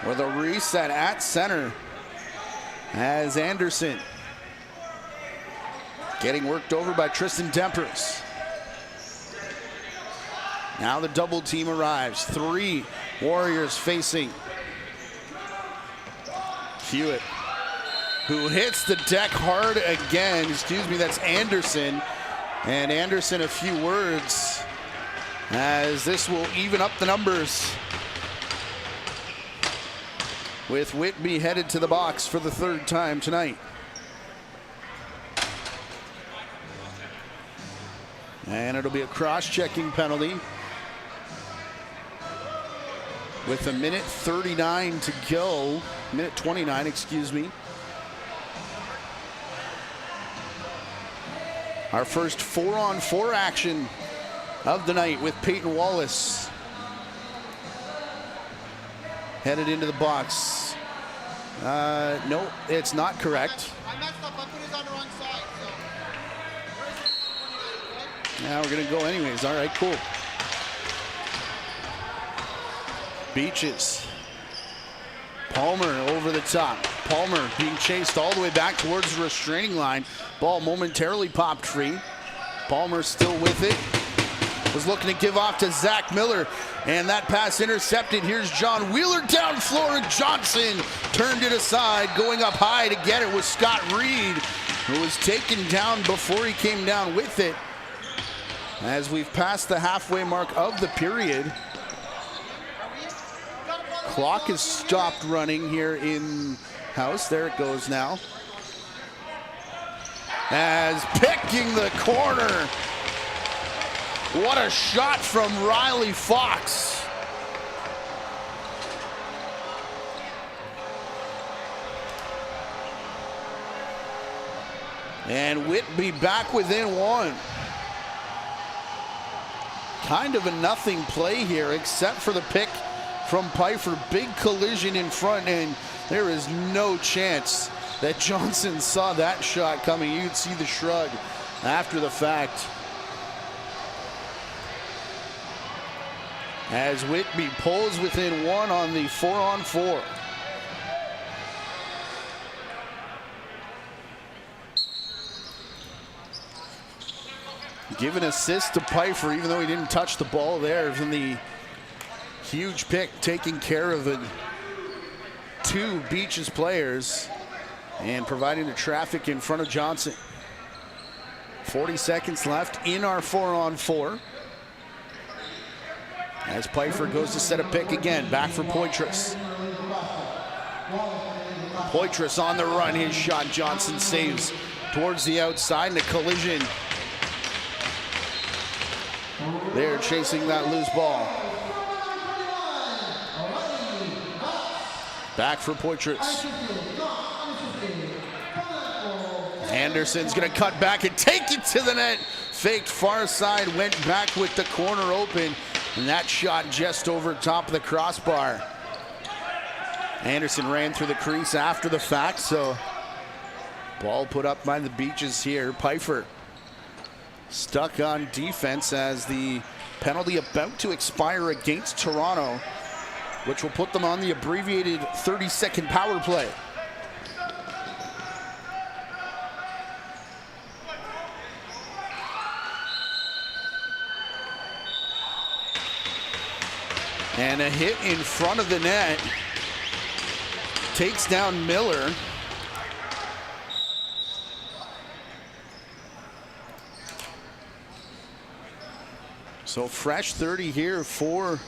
with a reset at center as Anderson getting worked over by Tristan Dempers. Now the double team arrives. 3 Warriors facing Hewitt, who hits the deck hard again. Excuse me, that's Anderson. And Anderson, a few words, as this will even up the numbers, with Whitby headed to the box for the 3rd time tonight. And it'll be a cross-checking penalty with a minute 39 to go. Minute 29, excuse me. Our first 4-on-4 action of the night with Peyton Wallace headed into the box. No, it's not correct. I messed up. I put it on the wrong side. So. Now we're gonna go anyways. All right, cool. Beaches. Palmer over the top. Palmer being chased all the way back towards the restraining line. Ball momentarily popped free. Palmer still with it. Was looking to give off to Zach Miller, and that pass intercepted. Here's John Wheeler down floor, and Johnson turned it aside. Going up high to get it was Scott Reed, who was taken down before he came down with it. As we've passed the halfway mark of the period, clock is stopped running here in house. There it goes now. As picking the corner. What a shot from Riley Fox. And Whitby back within 1. Kind of a nothing play here, except for the pick from Pfeiffer. Big collision in front, and there is no chance that Johnson saw that shot coming. You'd see the shrug after the fact. As Whitby pulls within 1 on the 4-on-4. Give an assist to Pfeiffer, even though he didn't touch the ball there, from the huge pick, taking care of the 2 Beaches players and providing the traffic in front of Johnson. 40 seconds left in our 4-on-4. As Pfeiffer goes to set a pick again, back for Poitras. Poitras on the run, his shot, Johnson saves towards the outside, and a collision. They're chasing that loose ball. Back for Poitras. Anderson's gonna cut back and take it to the net. Faked far side, went back with the corner open. And that shot just over top of the crossbar. Anderson ran through the crease after the fact, so ball put up by the Beaches here. Pfeiffer stuck on defense as the penalty about to expire against Toronto, which will put them on the abbreviated 30-second power play. And a hit in front of the net takes down Miller. So fresh 30 here for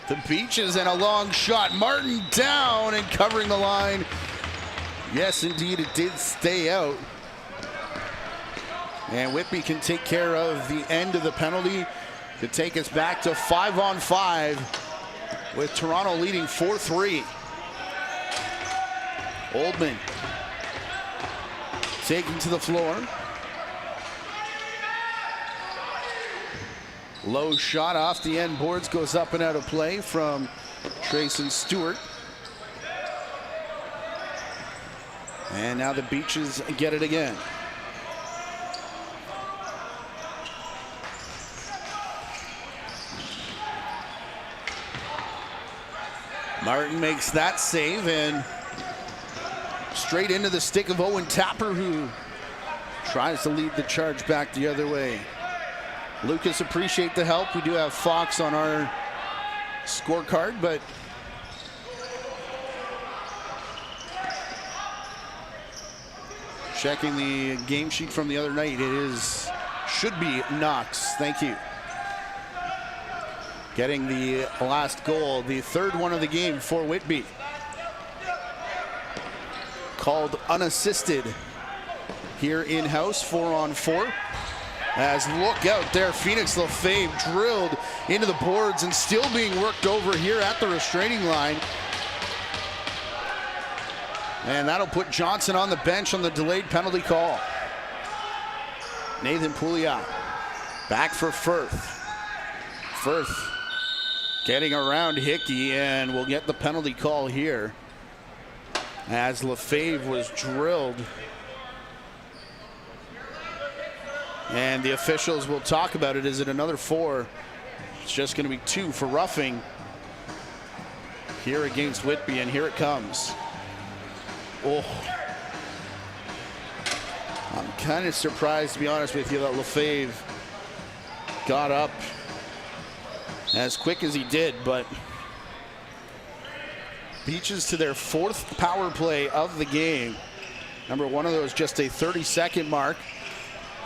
the Beaches, and a long shot. Martin down and covering the line. Yes, indeed, it did stay out. And Whitby can take care of the end of the penalty to take us back to 5-on-5 with Toronto leading 4-3. Oldman taking to the floor. Low shot off the end boards, goes up and out of play from Trayson Stewart. And now the Beaches get it again. Martin makes that save and straight into the stick of Owen Tapper, who tries to lead the charge back the other way. Lucas, appreciate the help. We do have Fox on our scorecard, but checking the game sheet from the other night, should be Knox. Thank you. Getting the last goal, the third one of the game for Whitby. Called unassisted here in-house, 4-on-4. As look out there, Phoenix Lefebvre drilled into the boards and still being worked over here at the restraining line. And that'll put Johnson on the bench on the delayed penalty call. Nathan Pouliot back for Firth. Firth getting around Hickey, and we'll get the penalty call here as Lefebvre was drilled. And the officials will talk about it. Is it another 4? It's just going to be 2 for roughing here against Whitby, and here it comes. Oh, I'm kind of surprised, to be honest with you, that Lefebvre got up as quick as he did, but Beaches to their 4th power play of the game. Number 1 of those just a 30-second mark.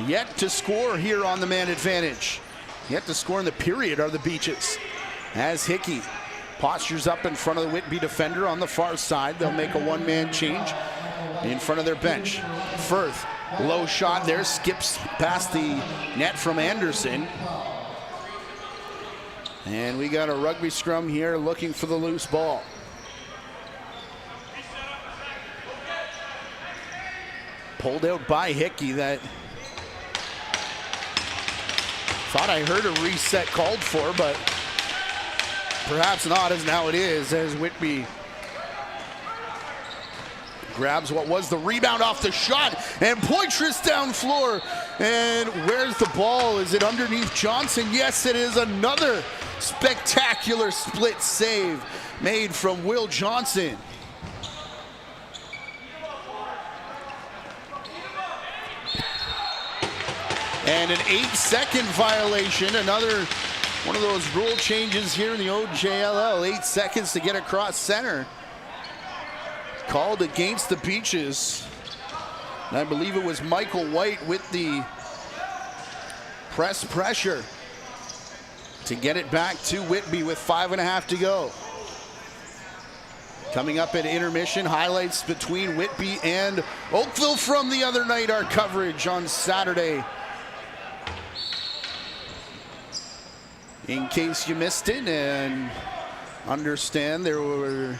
Yet to score here on the man advantage. Yet to score in the period are the Beaches. As Hickey postures up in front of the Whitby defender on the far side. They'll make a one-man change in front of their bench. Firth, low shot there, skips past the net from Anderson. And we got a rugby scrum here looking for the loose ball. Pulled out by Hickey. That thought I heard a reset called for, but perhaps not, as now it is, as Whitby grabs what was the rebound off the shot, and Poitras down floor. And where's the ball? Is it underneath Johnson? Yes, it is. Another spectacular split save made from Will Johnson. And an 8-second violation. Another one of those rule changes here in the OJLL. 8 seconds to get across center. Called against the Beaches. And I believe it was Michael White with the press pressure to get it back to Whitby with 5.5 to go. Coming up at intermission, highlights between Whitby and Oakville from the other night. Our coverage on Saturday, in case you missed it, and understand there were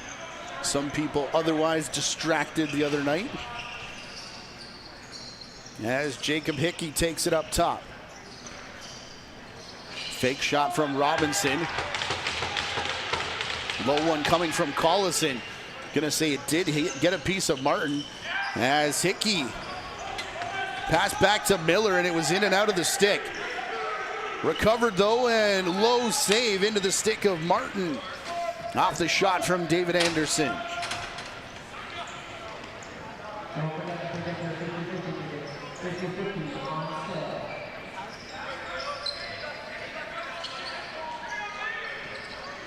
some people otherwise distracted the other night. As Jacob Hickey takes it up top. Fake shot from Robinson. Low one coming from Collison. Gonna say it did get a piece of Martin, as Hickey passed back to Miller, and it was in and out of the stick. Recovered though, and low save into the stick of Martin off the shot from David Anderson.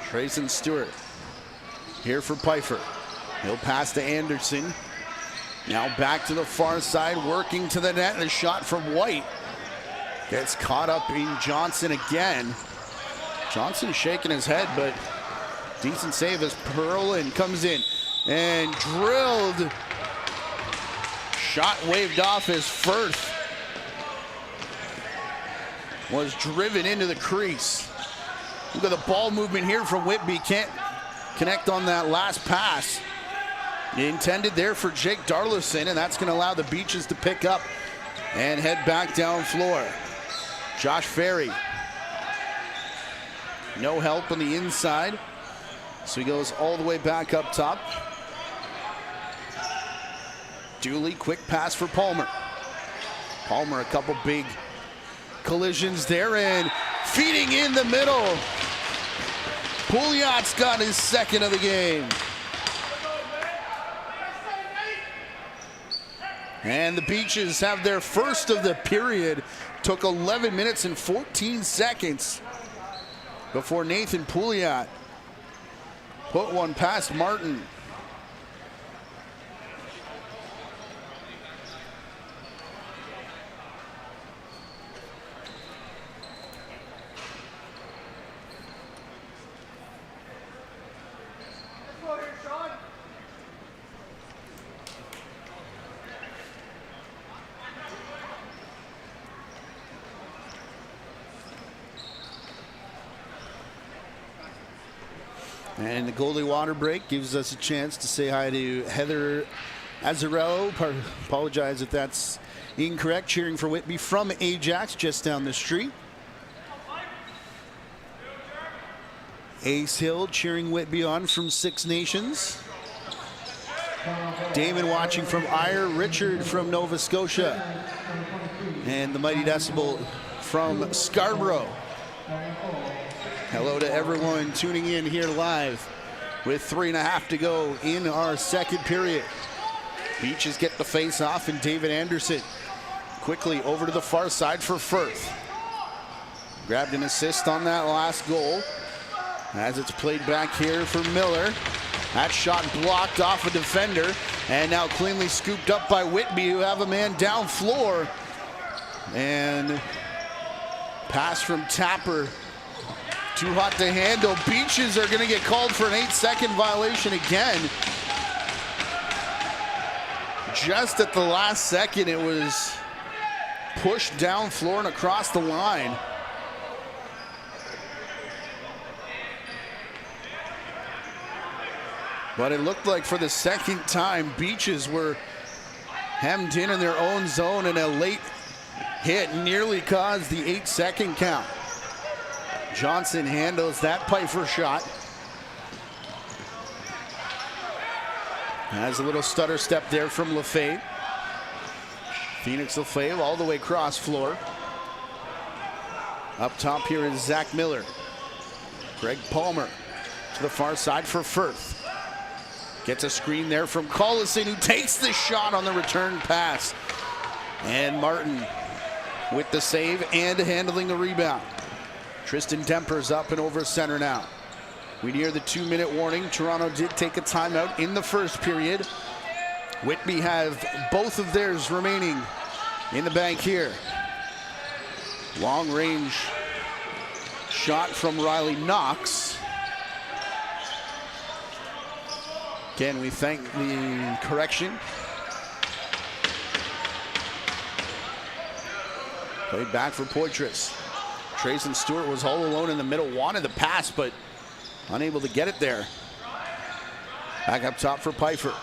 Trayson Stewart here for Pfeiffer. He'll pass to Anderson. Now back to the far side, working to the net, and a shot from White. Gets caught up in Johnson again. Johnson shaking his head, but decent save as Perlin comes in and drilled. Shot waved off as Firth was driven into the crease. Look at the ball movement here from Whitby. Can't connect on that last pass. Intended there for Jake Darlison, and that's going to allow the Beaches to pick up and head back down floor. Josh Ferry. No help on the inside, so he goes all the way back up top. Dooley, quick pass for Palmer. Palmer, a couple big collisions there and feeding in the middle. Pouliot's got his second of the game. And the Beaches have their first of the period. Took 11 minutes and 14 seconds before Nathan Pouliot put one past Martin. And the goalie water break gives us a chance to say hi to Heather Azzarello. Apologize if that's incorrect. Cheering for Whitby from Ajax, just down the street. Ace Hill cheering Whitby on from Six Nations. Damon watching from Ayr. Richard from Nova Scotia. And the Mighty Decibel from Scarborough. Hello to everyone tuning in here live with 3.5 to go in our second period. Beaches get the face off and David Anderson quickly over to the far side for Firth. Grabbed an assist on that last goal as it's played back here for Miller. That shot blocked off a defender and now cleanly scooped up by Whitby, who have a man down floor. And pass from Tapper. Too hot to handle. Beaches are going to get called for an 8-second violation again. Just at the last second, it was pushed down floor and across the line. But it looked like for the second time, Beaches were hemmed in their own zone, and a late hit nearly caused the 8-second count. Johnson handles that Pfeiffer shot. Has a little stutter step there from Lefebvre. Phoenix Lefebvre all the way cross floor. Up top here is Zach Miller. Greg Palmer to the far side for Firth. Gets a screen there from Collison, who takes the shot on the return pass. And Martin with the save and handling the rebound. Tristan Demper's up and over center now. We near the 2-minute warning. Toronto did take a timeout in the first period. Whitby have both of theirs remaining in the bank here. Long range shot from Riley Knox. Again, we thank the correction. Played back for Poitras. Trayson Stewart was all alone in the middle, wanted the pass, but unable to get it there. Back up top for Pfeiffer.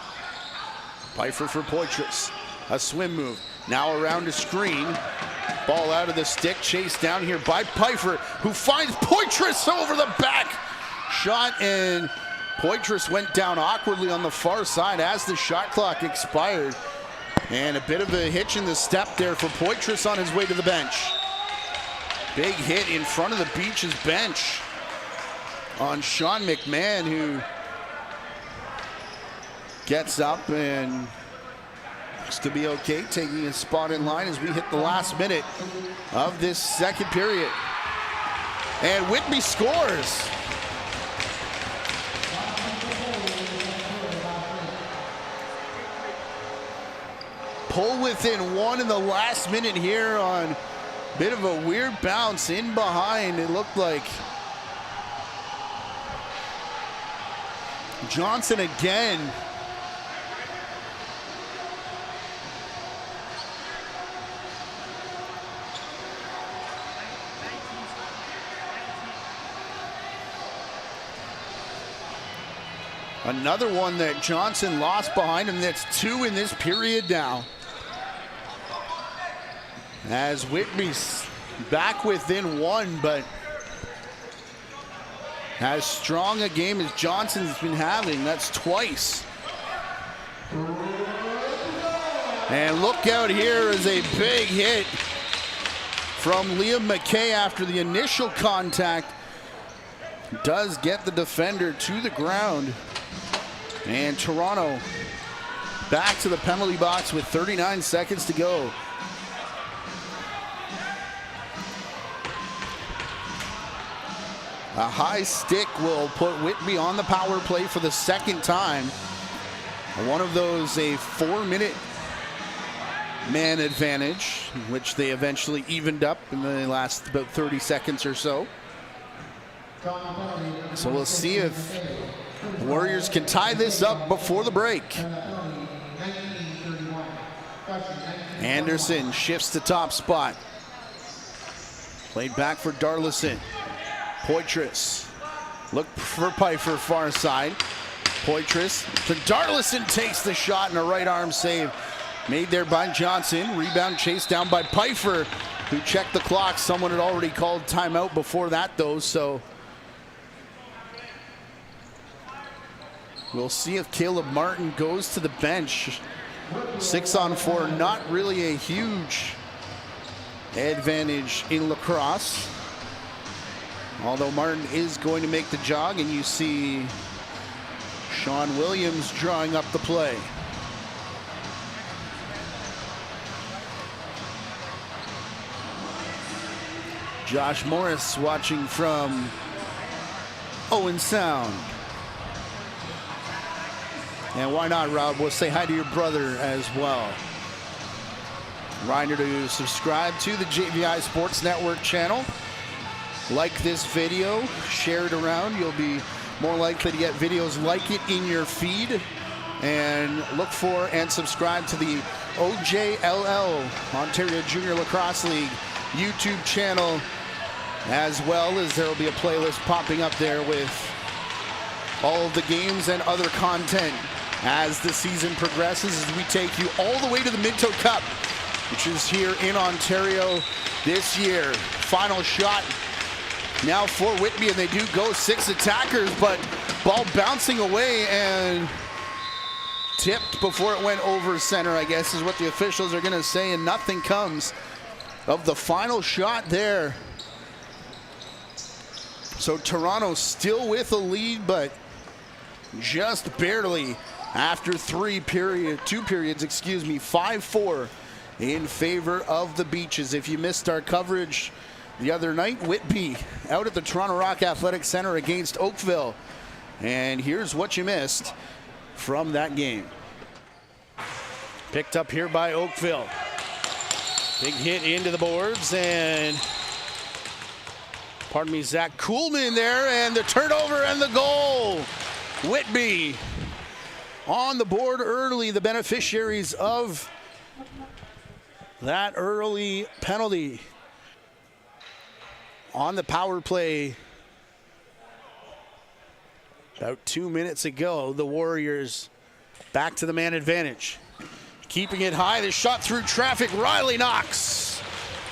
Pfeiffer for Poitras. A swim move. Now around a screen. Ball out of the stick. Chased down here by Pfeiffer, who finds Poitras over the back. Shot, and Poitras went down awkwardly on the far side as the shot clock expired. And a bit of a hitch in the step there for Poitras on his way to the bench. Big hit in front of the Beaches bench on Sean McMahon, who gets up and looks to be okay, taking his spot in line as we hit the last minute of this second period. And Whitby scores. Pull within one in the last minute here on bit of a weird bounce in behind. It looked like Johnson again. Another one that Johnson lost behind him. That's 2 in this period now. As Whitby's back within 1, but as strong a game as Johnson's been having, that's twice. And look out, here is a big hit from Liam McKay after the initial contact. Does get the defender to the ground. And Toronto back to the penalty box with 39 seconds to go. A high stick will put Whitby on the power play for the second time. One of those, a 4-minute man advantage, which they eventually evened up in the last about 30 seconds or so. So we'll see if the Warriors can tie this up before the break. Anderson shifts to top spot. Played back for Darlison. Poitras. Look for Pfeiffer, far side. Poitras to Darlison, takes the shot, and a right arm save made there by Johnson. Rebound chased down by Pfeiffer, who checked the clock. Someone had already called timeout before that, though, so we'll see if Caleb Martin goes to the bench. 6-on-4, not really a huge advantage in lacrosse. Although Martin is going to make the jog, and you see Sean Williams drawing up the play. Josh Morris watching from Owen Sound. And why not, Rob? We'll say hi to your brother as well. Reminder to subscribe to the JVI Sports Network channel. Like this video, share it around. You'll be more likely to get videos like it in your feed. And look for and subscribe to the OJLL, Ontario Junior Lacrosse League YouTube channel, as well as there will be a playlist popping up there with all of the games and other content as the season progresses, as we take you all the way to the Minto Cup, which is here in Ontario this year. Final shot now for Whitby, and they do go 6 attackers, but ball bouncing away and tipped before it went over center, I guess is what the officials are going to say, and nothing comes of the final shot there. So Toronto still with a lead, but just barely after 2 periods, 5-4 in favor of the Beaches. If you missed our coverage the other night, Whitby out at the Toronto Rock Athletic Center against Oakville. And here's what you missed from that game. Picked up here by Oakville. Big hit into the boards, and pardon me, Zach Kuhlman there, and the turnover and the goal. Whitby on the board early, the beneficiaries of that early penalty on the power play. About 2 minutes ago, the Warriors back to the man advantage. Keeping it high, the shot through traffic. Riley Knox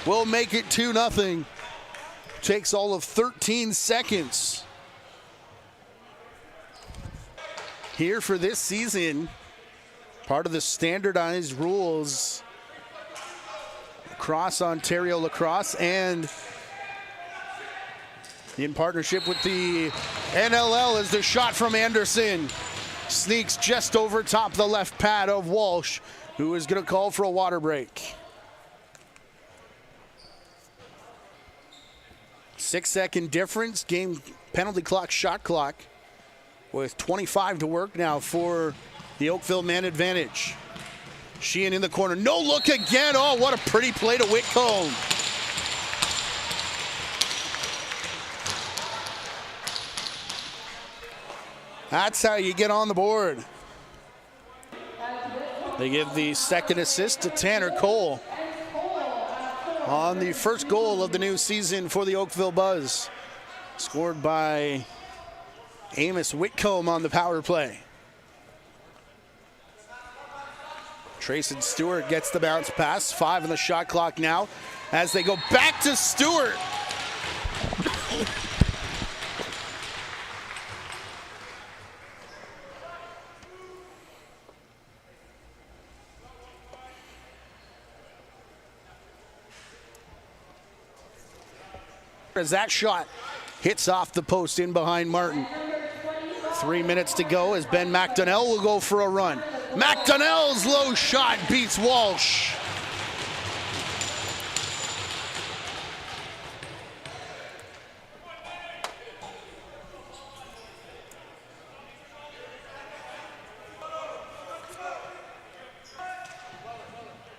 will make it 2-0. Takes all of 13 seconds. Here for this season, part of the standardized rules across Ontario lacrosse and in partnership with the NLL, is the shot from Anderson. Sneaks just over top the left pad of Walsh, who is going to call for a water break. 6-second difference, game penalty clock, shot clock, with 25 to work now for the Oakville man advantage. Sheehan in the corner, no look again. Oh, what a pretty play to Whitcomb. That's how you get on the board. They give the second assist to Tanner Cole on the first goal of the new season for the Oakville Buzz. Scored by Amos Whitcomb on the power play. Trayson Stewart gets the bounce pass. 5 on the shot clock now as they go back to Stewart. as that shot hits off the post in behind Martin. 3 minutes to go as Ben McDonnell will go for a run. McDonnell's low shot beats Walsh.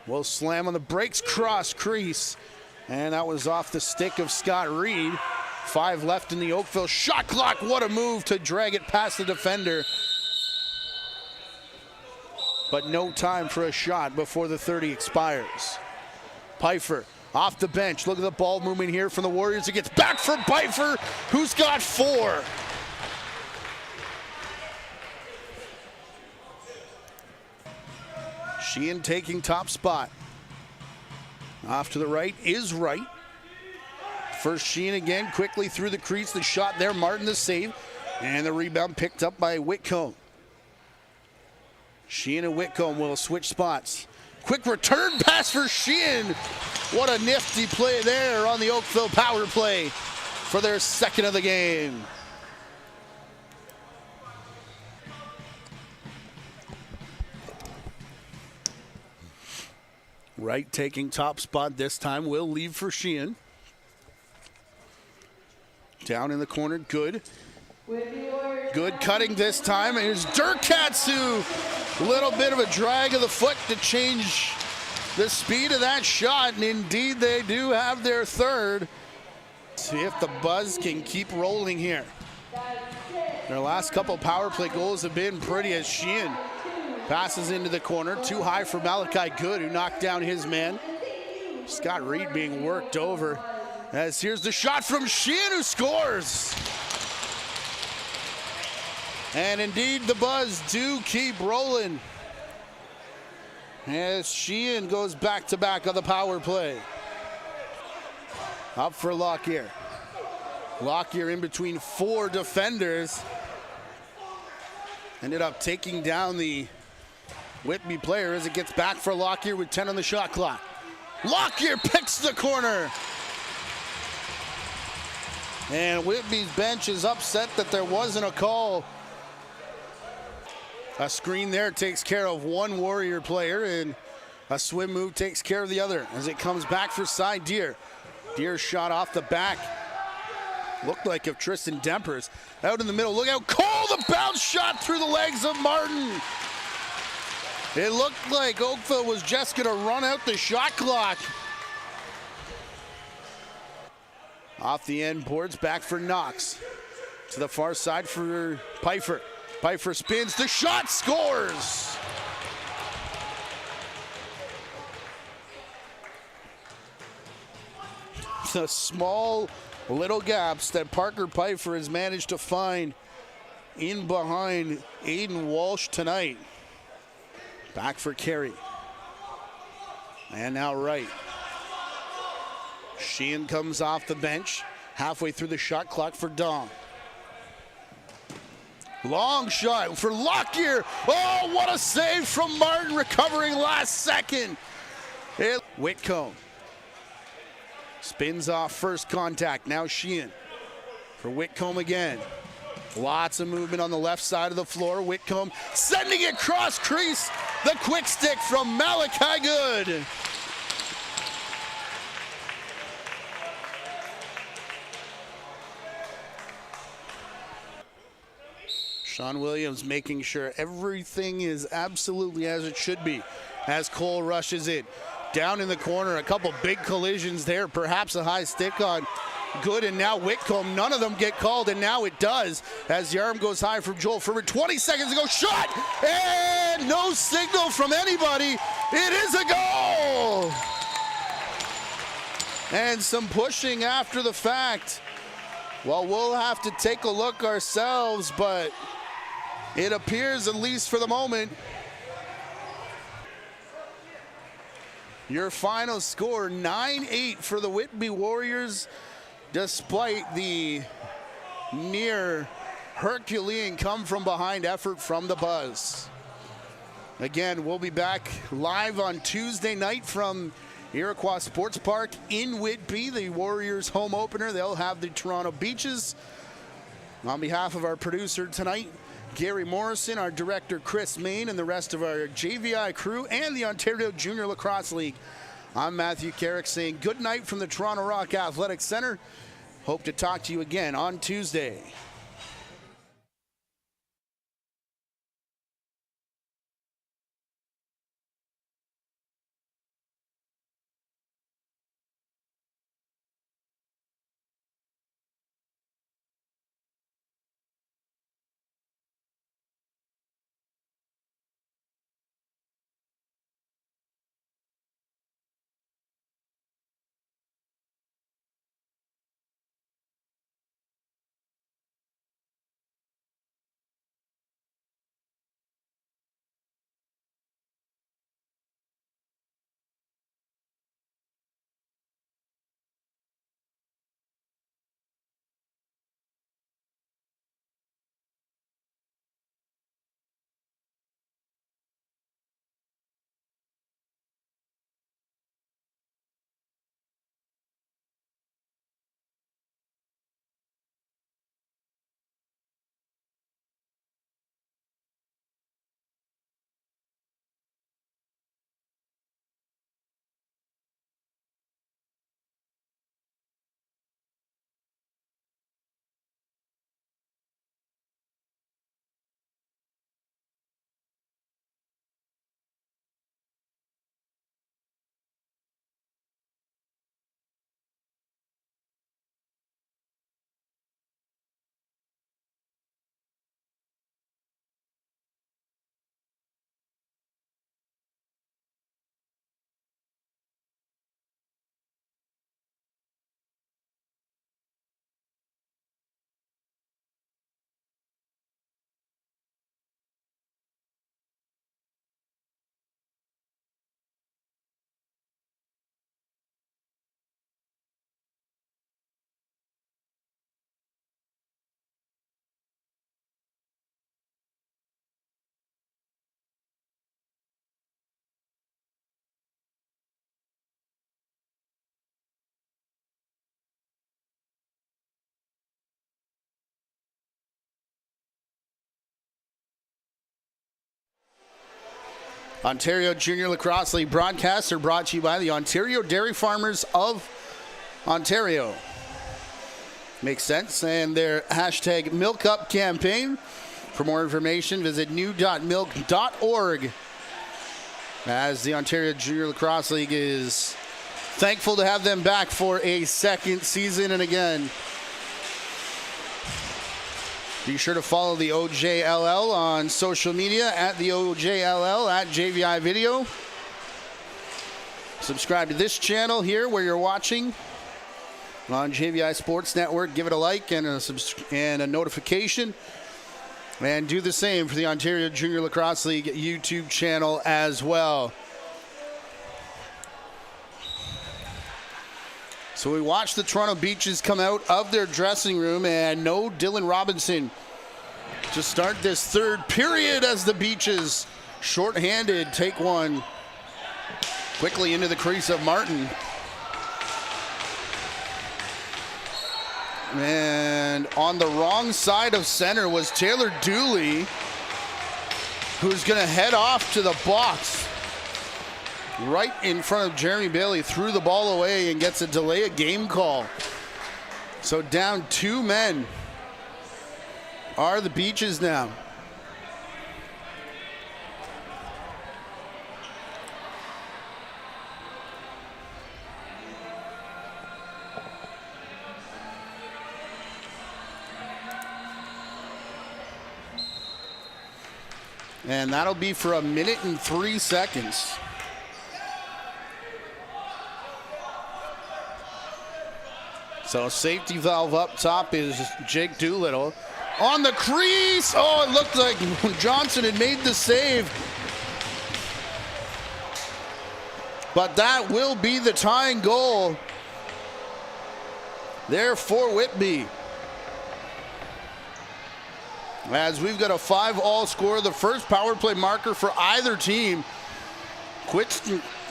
Will slam on the brakes, cross crease. And that was off the stick of Scott Reed. 5 left in the Oakville shot clock. What a move to drag it past the defender. But no time for a shot before the 30 expires. Pfeiffer off the bench. Look at the ball movement here from the Warriors. It gets back for Pfeiffer, who's got 4. Sheehan taking top spot. Off to the right is Wright. First Sheehan again, quickly through the crease. The shot there, Martin the save. And the rebound picked up by Whitcomb. Sheehan and Whitcomb will switch spots. Quick return pass for Sheehan. What a nifty play there on the Oakville power play for their second of the game. Wright taking top spot this time, will leave for Sheehan. Down in the corner, Good. Good cutting this time. Here's Durkatsu. A little bit of a drag of the foot to change the speed of that shot. And indeed, they do have their third. See if the Buzz can keep rolling here. Their last couple power play goals have been pretty as Sheehan passes into the corner. Too high for Malachi Good, who knocked down his man. Scott Reed being worked over. As here's the shot from Sheehan, who scores. And indeed, the Buzz do keep rolling as Sheehan goes back-to-back on the power play. Up for Lockyer. Lockyer in between 4 defenders. Ended up taking down the Whitby player as it gets back for Lockyer with 10 on the shot clock. Lockyer picks the corner. And Whitby's bench is upset that there wasn't a call. A screen there takes care of one Warrior player, and a swim move takes care of the other as it comes back for Cy Deer. Deer shot off the back. Looked like if Tristan Dempers out in the middle. Look out, Cole, the bounce shot through the legs of Martin. It looked like Oakville was just gonna run out the shot clock. Off the end boards, back for Knox. To the far side for Pfeiffer. Pfeiffer spins, the shot, scores! The small little gaps that Parker Pfeiffer has managed to find in behind Aiden Walsh tonight. Back for Carey. And now Wright. Sheehan comes off the bench, halfway through the shot clock for Dom. Long shot for Lockyer. Oh, what a save from Martin, recovering last second. Whitcomb spins off first contact. Now Sheehan for Whitcomb again. Lots of movement on the left side of the floor. Whitcomb sending it cross crease. The quick stick from Malachi Good. Sean Williams making sure everything is absolutely as it should be as Cole rushes in. Down in the corner, a couple big collisions there, perhaps a high stick on Good, and now Whitcomb. None of them get called, and now it does as the arm goes high from Joel Furman. 20 seconds ago, shot, and no signal from anybody. It is a goal! And some pushing after the fact. Well, we'll have to take a look ourselves, but it appears, at least for the moment, your final score, 9-8 for the Whitby Warriors, despite the near Herculean come-from-behind effort from the Buzz. Again, we'll be back live on Tuesday night from Iroquois Sports Park in Whitby, the Warriors home opener. They'll have the Toronto Beaches. On behalf of our producer tonight, Gary Morrison, our director Chris Main, and the rest of our JVI crew and the Ontario Junior Lacrosse League, I'm Matthew Carrick saying good night from the Toronto Rock Athletic Center. Hope to talk to you again on Tuesday. Ontario Junior Lacrosse League broadcasts are brought to you by the Ontario Dairy Farmers of Ontario. Makes sense. And their hashtag Milk Up campaign. For more information, visit new.milk.org. As the Ontario Junior Lacrosse League is thankful to have them back for a second season. And again, be sure to follow the OJLL on social media at the OJLL at JVI Video. Subscribe to this channel here where you're watching on JVI Sports Network. Give it a like and a notification. And do the same for the Ontario Junior Lacrosse League YouTube channel as well. So we watched the Toronto Beaches come out of their dressing room, and no Dylan Robinson to start this third period as the Beaches, shorthanded, take one quickly into the crease of Martin. And on the wrong side of center was Taylor Dooley, who's going to head off to the box. Right in front of Jeremy Bailey, threw the ball away and gets a delay of game call. So down two men are the Beaches now. And that'll be for 1 minute and 3 seconds. So safety valve up top is Jake Doolittle. On the crease, oh, it looked like Johnson had made the save. But that will be the tying goal there for Whitby. As we've got a 5-all score, the first power play marker for either team.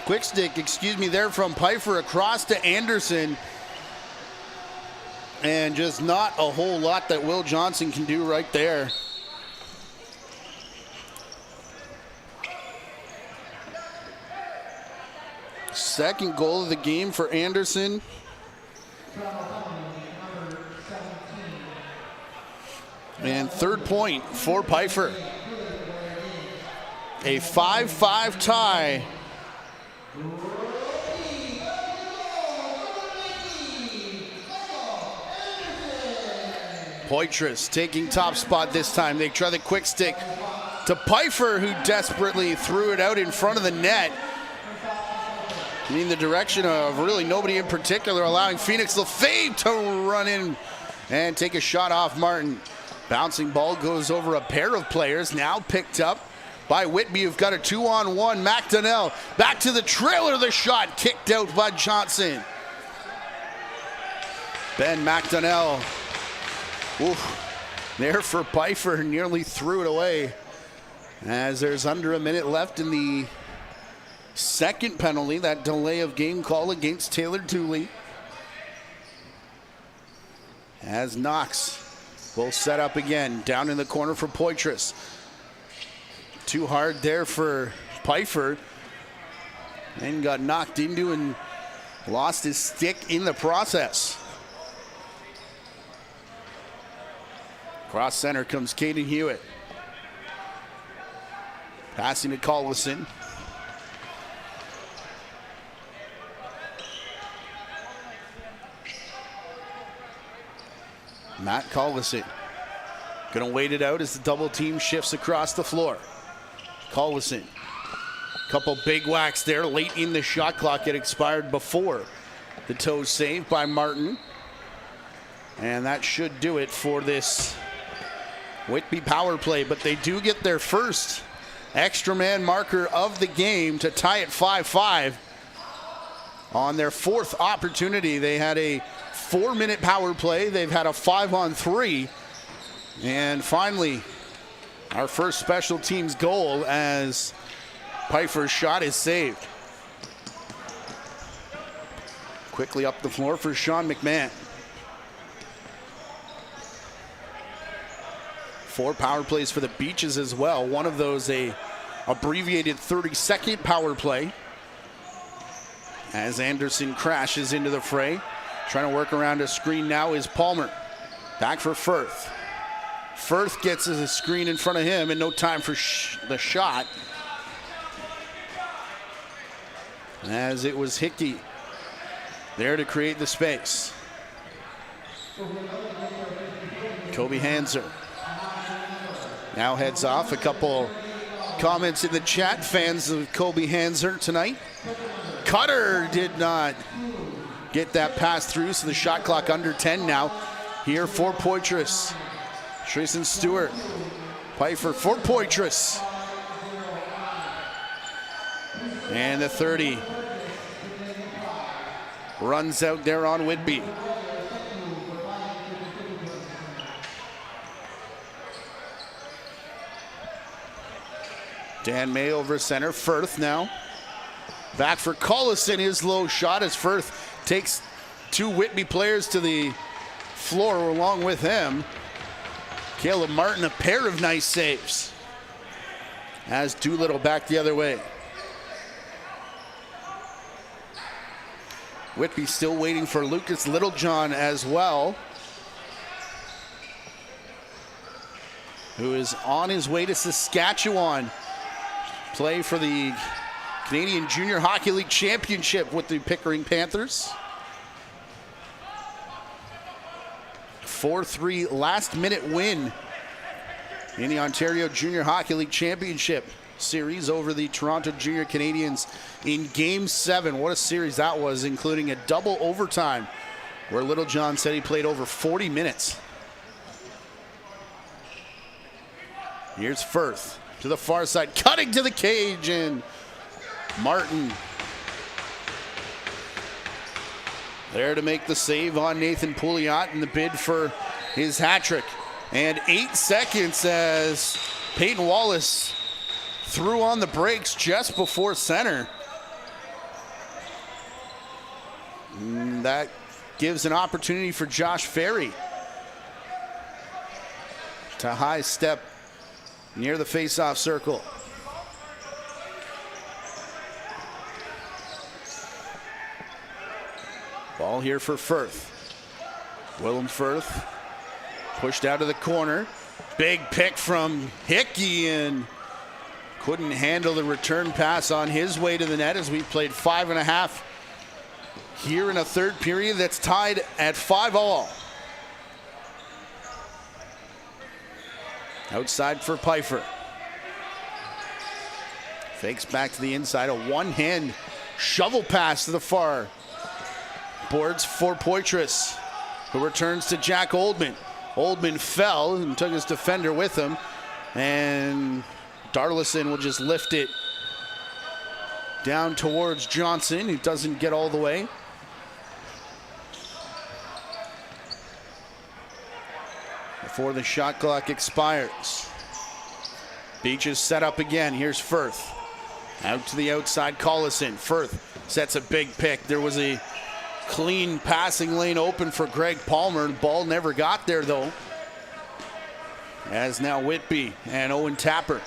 Quick stick, excuse me, there from Pfeiffer across to Anderson. And just not a whole lot that Will Johnson can do right there. Second goal of the game for Anderson. And third point for Pfeiffer. A 5-5 tie. Poitras taking top spot this time. They try the quick stick to Pfeiffer, who desperately threw it out in front of the net. In the direction of really nobody in particular, allowing Phoenix Lefebvre to run in and take a shot off Martin. Bouncing ball goes over a pair of players, now picked up by Whitby, who've got a 2-on-1. McDonnell back to the trailer, the shot kicked out by Johnson. Ben McDonnell, there for Pfeiffer, nearly threw it away. As there's under a minute left in the second penalty, that delay of game call against Taylor Dooley. As Knox will set up again, down in the corner for Poitras. Too hard there for Pfeiffer. And got knocked into and lost his stick in the process. Cross center comes Caden Hewitt. Passing to Collison. Matt Collison gonna wait it out as the double team shifts across the floor. Collison, couple big whacks there late in the shot clock. It expired before the toe save by Martin. And that should do it for this Whitby power play, but they do get their first extra man marker of the game to tie it 5-5. On their fourth opportunity, they had a 4-minute power play. They've had a 5-on-3. And finally, our first special teams goal as Pfeiffer's shot is saved. Quickly up the floor for Sean McMahon. 4 power plays for the Beaches as well. One of those a abbreviated 30-second power play. As Anderson crashes into the fray. Trying to work around a screen now is Palmer. Back for Firth. Firth gets a screen in front of him and no time for the shot. As it was Hickey there to create the space. Kobe Hanser now heads off. A couple comments in the chat, fans of Kobe Hanser tonight. Cutter did not get that pass through, so the shot clock under 10 now. Here for Poitras. Trayson Stewart. Pfeiffer for Poitras. And the 30 runs out there on Whitby. Dan May over center. Firth now. Back for Collison. His low shot as Firth takes 2 Whitby players to the floor along with him. Caleb Martin, a pair of nice saves. As Doolittle back the other way. Whitby still waiting for Lucas Littlejohn as well, who is on his way to Saskatchewan. Play for the Canadian Junior Hockey League Championship with the Pickering Panthers. 4-3 last-minute win in the Ontario Junior Hockey League Championship series over the Toronto Junior Canadiens in Game 7. What a series that was, including a double overtime where Littlejohn said he played over 40 minutes. Here's Firth to the far side, cutting to the cage, and Martin there to make the save on Nathan Pouliot in the bid for his hat trick. And 8 seconds as Peyton Wallace threw on the brakes just before center. And that gives an opportunity for Josh Ferry to high step near the face-off circle. Ball here for Firth. Willem Firth pushed out of the corner. Big pick from Hickey, and couldn't handle the return pass on his way to the net as we played 5.5 here in a third period that's tied at 5-all. Outside for Pfeiffer. Fakes back to the inside. A one-hand shovel pass to the far boards for Poitras, who returns to Jack Oldman. Oldman fell and took his defender with him, and Darlison will just lift it down towards Johnson, who doesn't get all the way. Before the shot clock expires. Beaches set up again. Here's Firth. Out to the outside, Collison. Firth sets a big pick. There was a clean passing lane open for Greg Palmer. The ball never got there, though. As now Whitby and Owen Tapper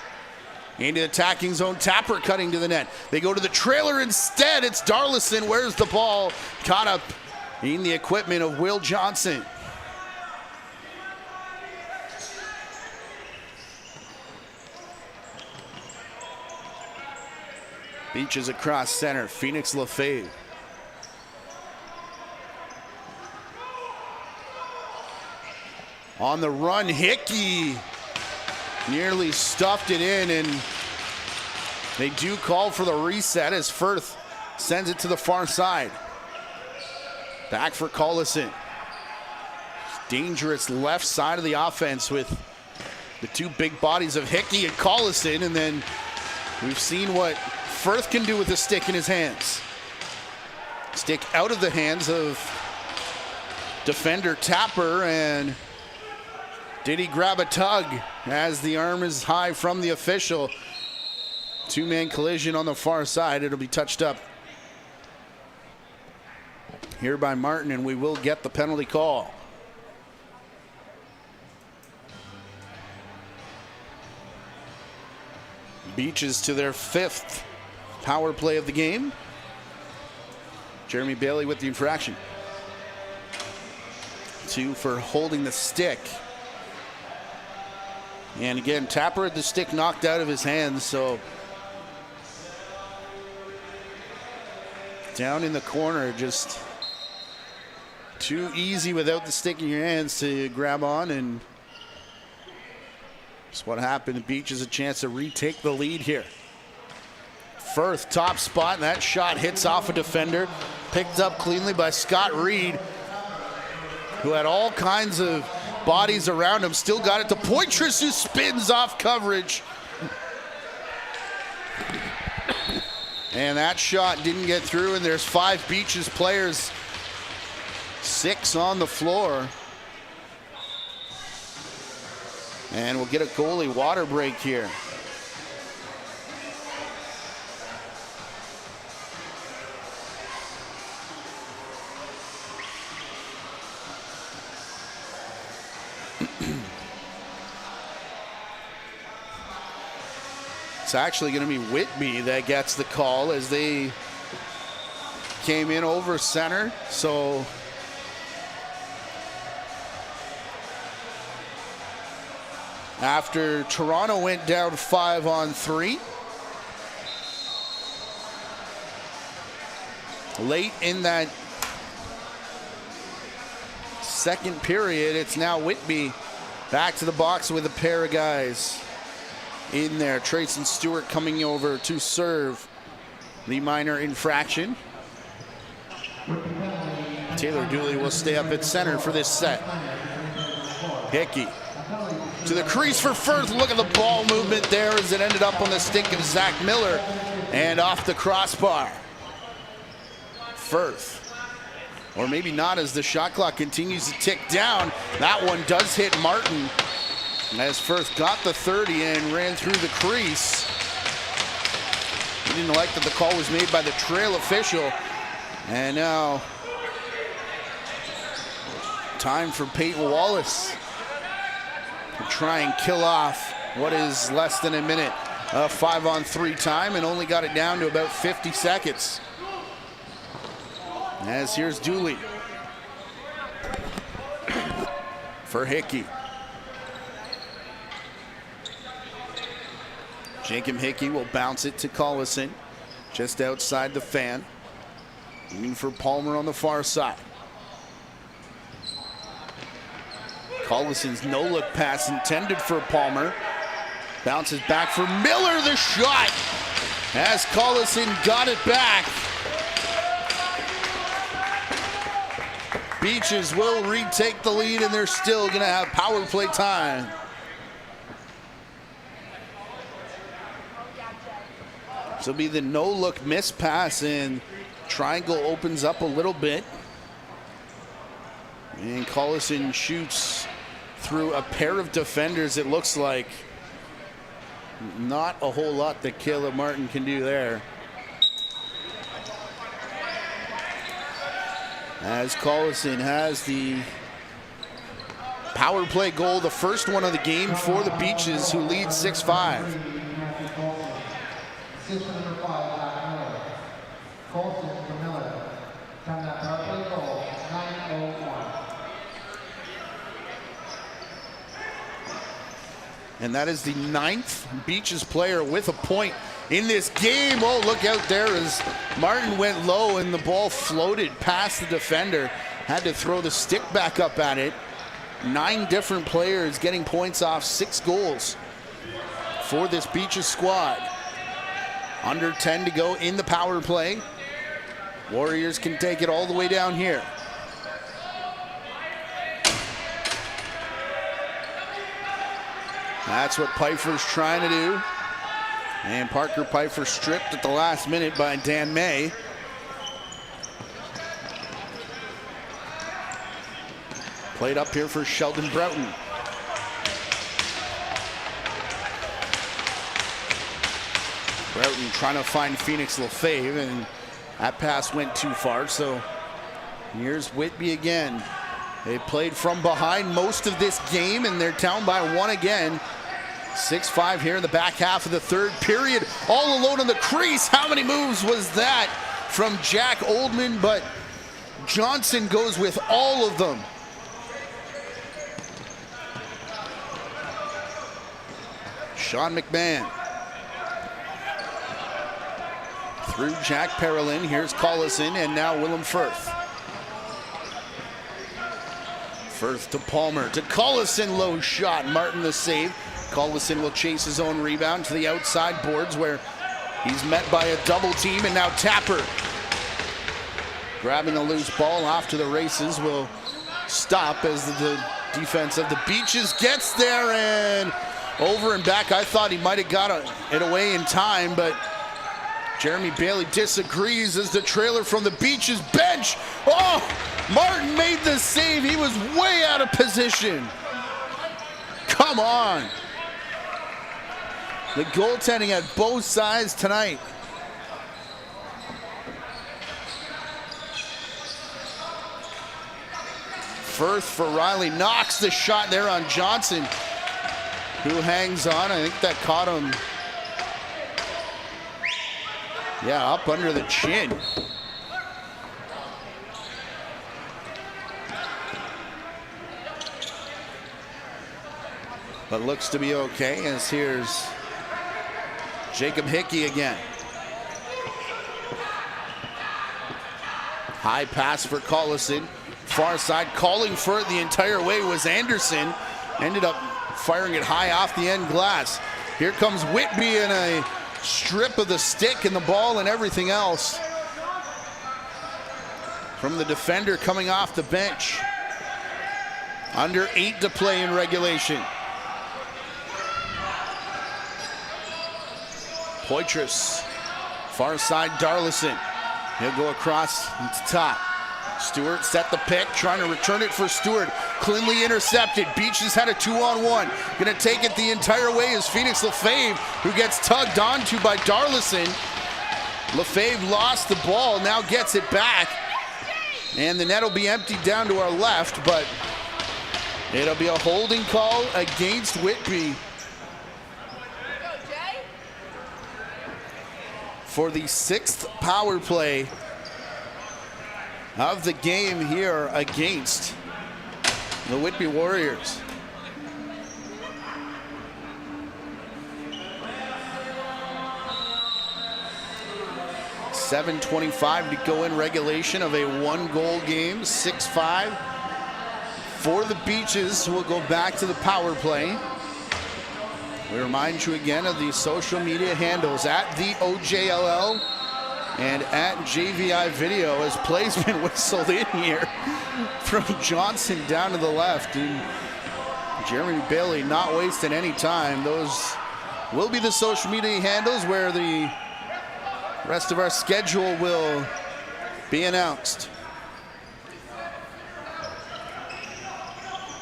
into the attacking zone. Tapper cutting to the net. They go to the trailer instead. It's Darlison. Where's the ball? Caught up in the equipment of Will Johnson. Beaches across center. Phoenix Lefebvre. On the run, Hickey nearly stuffed it in, and they do call for the reset as Firth sends it to the far side. Back for Collison. Dangerous left side of the offense with the two big bodies of Hickey and Collison, and then we've seen what Firth can do with a stick in his hands. Stick out of the hands of defender Tapper, and did he grab a tug as the arm is high from the official? Two-man collision on the far side. It'll be touched up here by Martin, and we will get the penalty call. Beaches to their 5th power play of the game. Jeremy Bailey with the infraction. 2 for holding the stick. And again, Tapper had the stick knocked out of his hands, so down in the corner, just too easy without the stick in your hands to grab on, and that's what happened. The Beach has a chance to retake the lead here. Firth, top spot, and that shot hits off a defender, picked up cleanly by Scott Reed, who had all kinds of bodies around him, still got it to Poitras, who spins off coverage. And that shot didn't get through, and there's 5 Beaches players, 6 on the floor. And we'll get a goalie water break here. It's actually going to be Whitby that gets the call as they came in over center. So after Toronto went down 5-on-3, late in that second period, it's now Whitby back to the box with a pair of guys in there. Trayson Stewart coming over to serve the minor infraction. Taylor Dooley will stay up at center for this set. Hickey to the crease for Firth. Look at the ball movement there as it ended up on the stick of Zach Miller and off the crossbar. Firth, or maybe not, as the shot clock continues to tick down. That one does hit Martin as Firth got the 30 and ran through the crease. He didn't like that the call was made by the trail official. And now Time for Peyton Wallace to try and kill off what is less than a minute of 5-on-3 time, and only got it down to about 50 seconds. As here's Dooley for Hickey. Jacob Hickey will bounce it to Collison, just outside the fan. Looking for Palmer on the far side. Collison's no-look pass intended for Palmer. Bounces back for Miller, the shot. As Collison got it back. Beaches will retake the lead, and they're still gonna have power play time. This will be the no-look miss pass, and triangle opens up a little bit. And Collison shoots through a pair of defenders, it looks like. Not a whole lot that Caleb Martin can do there. As Collison has the power play goal, the first one of the game for the Beaches, who lead 6-5. Assistant number 5, Zach Miller. Colson for Miller. Time that power play goal, 9:01. And that is the 9th Beaches player with a point in this game. Oh, look out there as Martin went low and the ball floated past the defender. Had to throw the stick back up at it. 9 different players getting points off 6 goals for this Beaches squad. Under 10 to go in the power play. Warriors can take it all the way down here. That's what Pfeiffer's trying to do. And Parker Pfeiffer stripped at the last minute by Dan May. Played up here for Sheldon Broughton. Broughton trying to find Phoenix Lefebvre, and that pass went too far, so here's Whitby again. They played from behind most of this game, and they're down by 1 again. 6-5 here in the back half of the third period. All alone on the crease. How many moves was that from Jack Oldman? But Johnson goes with all of them. Sean McMahon. Through Jack Parolin. Here's Collison, and now Willem Firth. Firth to Palmer, to Collison, low shot. Martin the save. Collison will chase his own rebound to the outside boards where he's met by a double team, and now Tapper grabbing the loose ball off to the races will stop as the defense of the Beaches gets there and over and back. I thought he might have got it away in time, but Jeremy Bailey disagrees as the trailer from the Beaches bench. Oh, Martin made the save. He was way out of position. Come on. The goaltending at both sides tonight. Firth for Riley knocks the shot there on Johnson, who hangs on. I think that caught him. Yeah, up under the chin. But looks to be okay, as here's Jacob Hickey again. High pass for Collison. Far side, calling for it the entire way was Anderson. Ended up firing it high off the end glass. Here comes Whitby in a strip of the stick and the ball and everything else from the defender coming off the bench. Under 8 to play in regulation. Poitras, far side Darlison. He'll go across to top. Stewart set the pick, trying to return it for Stewart. Cleanly intercepted. Beaches had a 2-on-1. Gonna take it the entire way is Phoenix Lefebvre, who gets tugged onto by Darlison. Lefebvre lost the ball, now gets it back. And the net will be emptied down to our left, but It'll be a holding call against Whitby for the 6th power play of the game here against the Whitby Warriors. .725 to go in regulation of a 1-goal game, 6-5 for the Beaches, who will go back to the power play. We remind you again of the social media handles at the OJLL and at JVI Video, as play's been whistled in here from Johnson down to the left. And Jeremy Bailey not wasting any time. Those will be the social media handles where the rest of our schedule will be announced.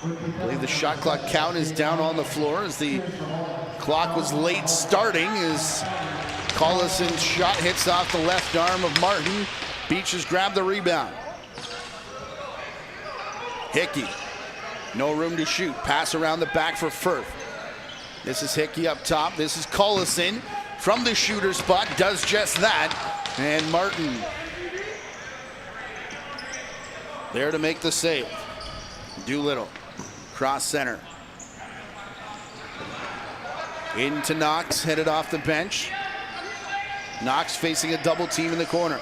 I believe the shot clock count is down on the floor as the clock was late starting as Collison's shot hits off the left arm of Martin. Beaches grab the rebound. Hickey, no room to shoot. Pass around the back for Firth. This is Hickey up top. This is Collison from the shooter spot, does just that. And Martin there to make the save. Doolittle, cross center. Into Knox, headed off the bench. Knox facing a double team in the corner.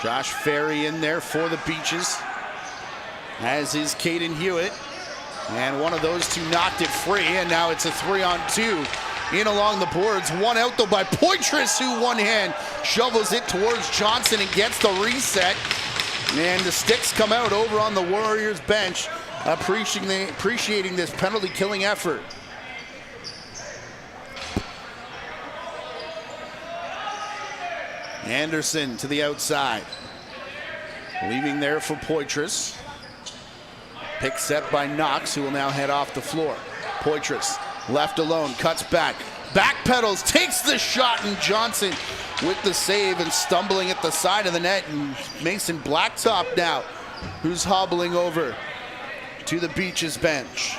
Josh Ferry in there for the Beaches, as is Caden Hewitt. And one of those two knocked it free, and now it's a 3-on-2 in along the boards. One out though by Poitras, who one hand shovels it towards Johnson and gets the reset. And the sticks come out over on the Warriors bench, appreciating this penalty killing effort. Anderson to the outside, leaving there for Poitras. Pick set by Knox, who will now head off the floor. Poitras left alone, cuts back, backpedals, takes the shot, and Johnson with the save and stumbling at the side of the net. And Mason Blacktop now, who's hobbling over to the Beaches bench.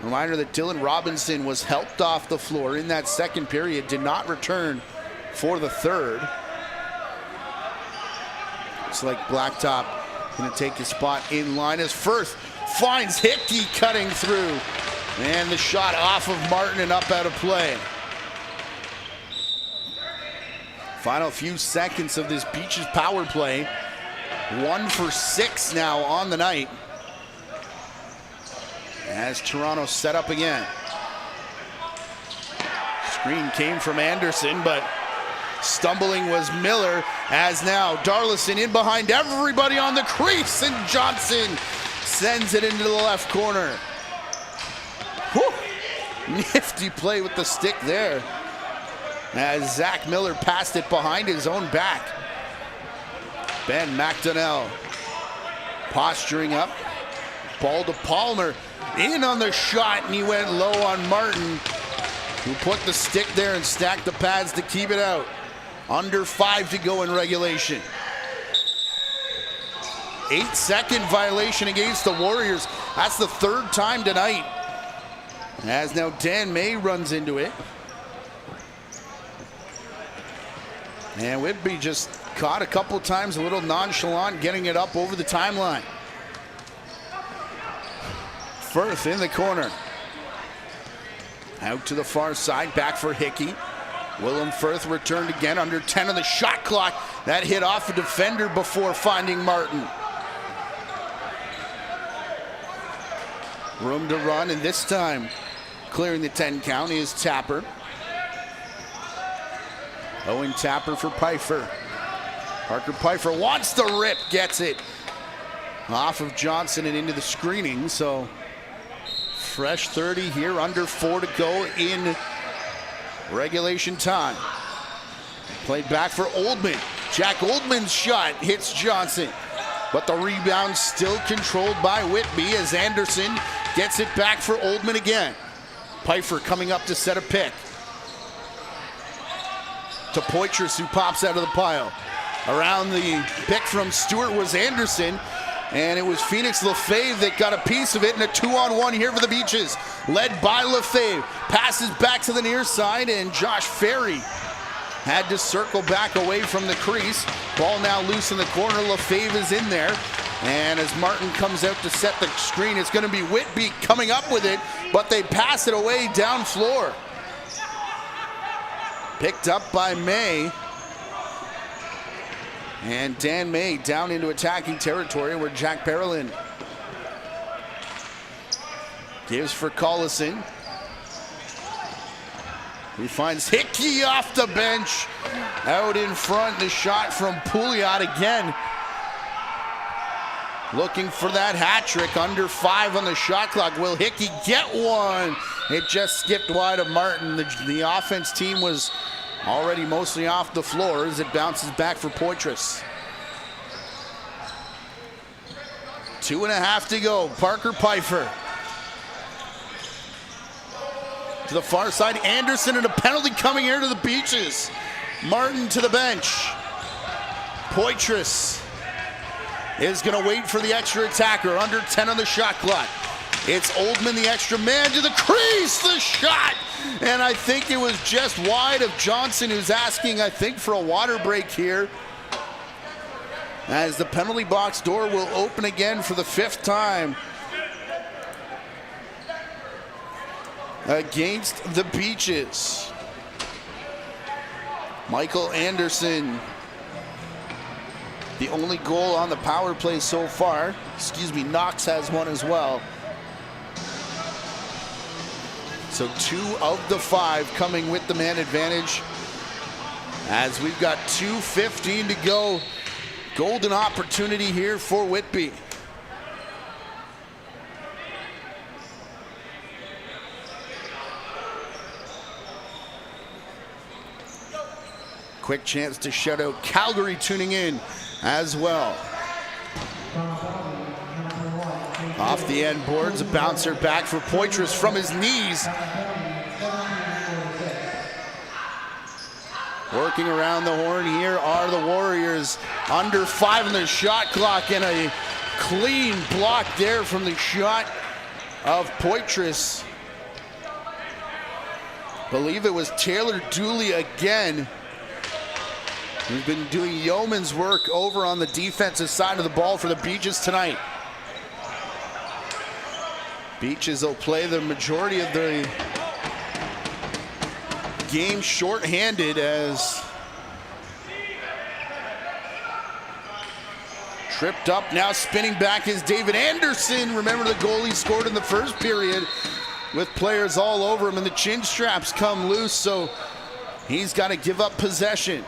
Reminder that Dylan Robinson was helped off the floor in that second period, did not return for the third. Looks like Blacktop gonna take his spot in line as Firth finds Hickey cutting through. And the shot off of Martin and up out of play. Final few seconds of this Beaches power play. 1 for 6 now on the night, as Toronto set up again. Screen came from Anderson, but stumbling was Miller, as now Darlison in behind everybody on the crease, and Johnson sends it into the left corner. Whew. Nifty play with the stick there, as Zach Miller passed it behind his own back. Ben McDonnell posturing up. Ball to Palmer, in on the shot, and he went low on Martin, who put the stick there and stacked the pads to keep it out. Under 5 to go in regulation. 8-second violation against the Warriors. That's the 3rd time tonight. As now Dan May runs into it. And Whitby just caught a couple times, a little nonchalant, getting it up over the timeline. Firth in the corner. Out to the far side, back for Hickey. Willem Firth returned again, under 10 on the shot clock. That hit off a defender before finding Martin. Room to run, and this time clearing the 10 count is Tapper. Owen Tapper for Pfeiffer. Parker Pfeiffer wants the rip, gets it off of Johnson and into the screening. So fresh 30 here, under 4 to go in regulation time. Played back for Oldman. Jack Oldman's shot hits Johnson, but the rebound still controlled by Whitby as Anderson gets it back for Oldman again. Pfeiffer coming up to set a pick. To Poitras, who pops out of the pile. Around the pick from Stewart was Anderson. And it was Phoenix Lefebvre that got a piece of it in a 2-on-1 here for the Beaches. Led by Lefebvre. Passes back to the near side, and Josh Ferry had to circle back away from the crease. Ball now loose in the corner. Lefebvre is in there. And as Martin comes out to set the screen, it's going to be Whitby coming up with it, but they pass it away down floor. Picked up by May. And Dan May down into attacking territory where Jack Parolin gives for Collison. He finds Hickey off the bench. Out in front, the shot from Pouliot again. Looking for that hat trick, under 5 on the shot clock. Will Hickey get one? It just skipped wide of Martin. The offense team was already mostly off the floor as it bounces back for Poitras. 2.5 to go. Parker Pfeiffer to the far side. Anderson, and a penalty coming here to the Beaches. Martin to the bench. Poitras is going to wait for the extra attacker. Under 10 on the shot clock. It's Oldman, the extra man, to the crease. The shot! And I think it was just wide of Johnson, who's asking, I think, for a water break here. As the penalty box door will open again for the 5th time against the Beaches. Michael Anderson, the only goal on the power play so far. Excuse me, Knox has one as well. So 2 of the 5 coming with the man advantage. As we've got 2:15 to go. Golden opportunity here for Whitby. Quick chance to shut out Calgary tuning in as well. Off the end boards, a bouncer back for Poitras from his knees. Working around the horn here are the Warriors. Under 5 on the shot clock, and a clean block there from the shot of Poitras. Believe it was Taylor Dooley again. He's been doing yeoman's work over on the defensive side of the ball for the Beaches tonight. Beaches will play the majority of the game short-handed as tripped up, now spinning back is David Anderson. Remember the goal he scored in the first period with players all over him, and the chin straps come loose, so he's got to give up possession.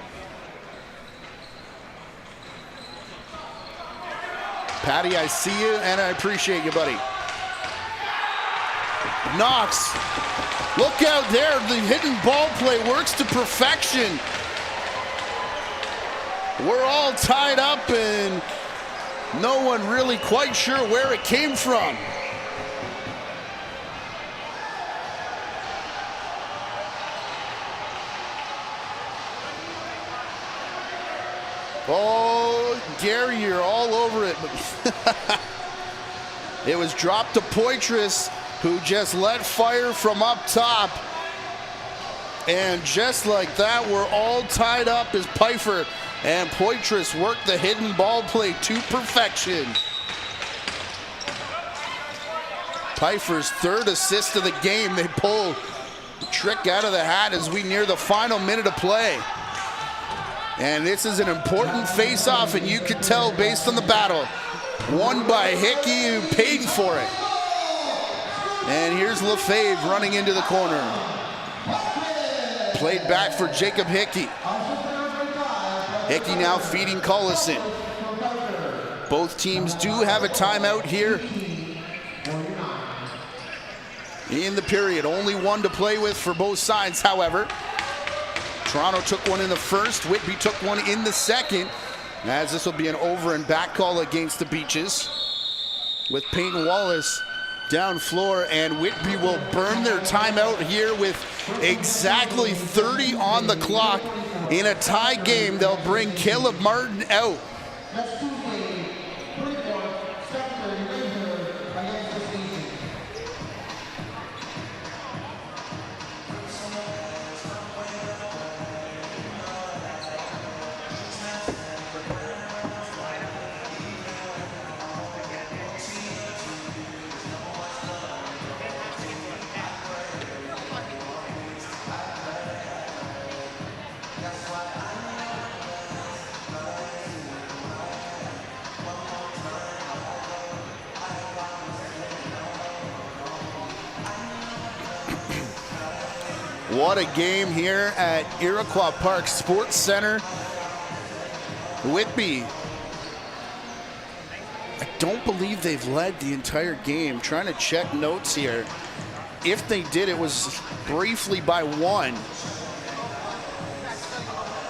Patty, I see you and I appreciate you, buddy. Knox, look out there, the hidden ball play works to perfection. We're all tied up and no one really quite sure where it came from. Oh, Gary, you're all over it. It was dropped to Poitras, who just let fire from up top. And just like that, we're all tied up as Pfeiffer and Poitras worked the hidden ball play to perfection. Pfeiffer's 3rd assist of the game. They pull the trick out of the hat as we near the final minute of play. And this is an important face-off, and you can tell based on the battle. Won by Hickey, who paid for it. And here's Lefebvre running into the corner. Played back for Jacob Hickey. Hickey now feeding Collison. Both teams do have a timeout here in the period. Only one to play with for both sides, however. Toronto took one in the first. Whitby took one in the second. As this will be an over and back call against the Beaches. With Peyton Wallace down floor, and Whitby will burn their timeout here with exactly 30 on the clock. In a tie game, they'll bring Caleb Martin out. What a game here at Iroquois Park Sports Center. Whitby, I don't believe they've led the entire game. Trying to check notes here. If they did, it was briefly by 1.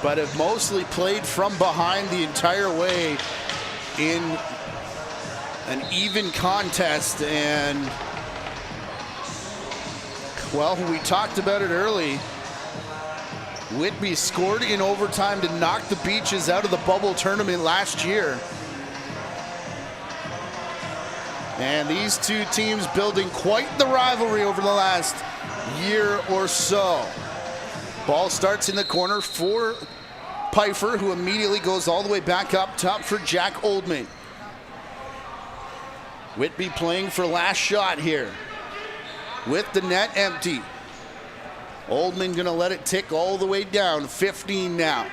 But have mostly played from behind the entire way in an even contest. And, well, we talked about it early. Whitby scored in overtime to knock the Beaches out of the bubble tournament last year. And these two teams building quite the rivalry over the last year or so. Ball starts in the corner for Pfeiffer, who immediately goes all the way back up top for Jack Oldman. Whitby playing for last shot here with the net empty. Oldman gonna let it tick all the way down, 15 now.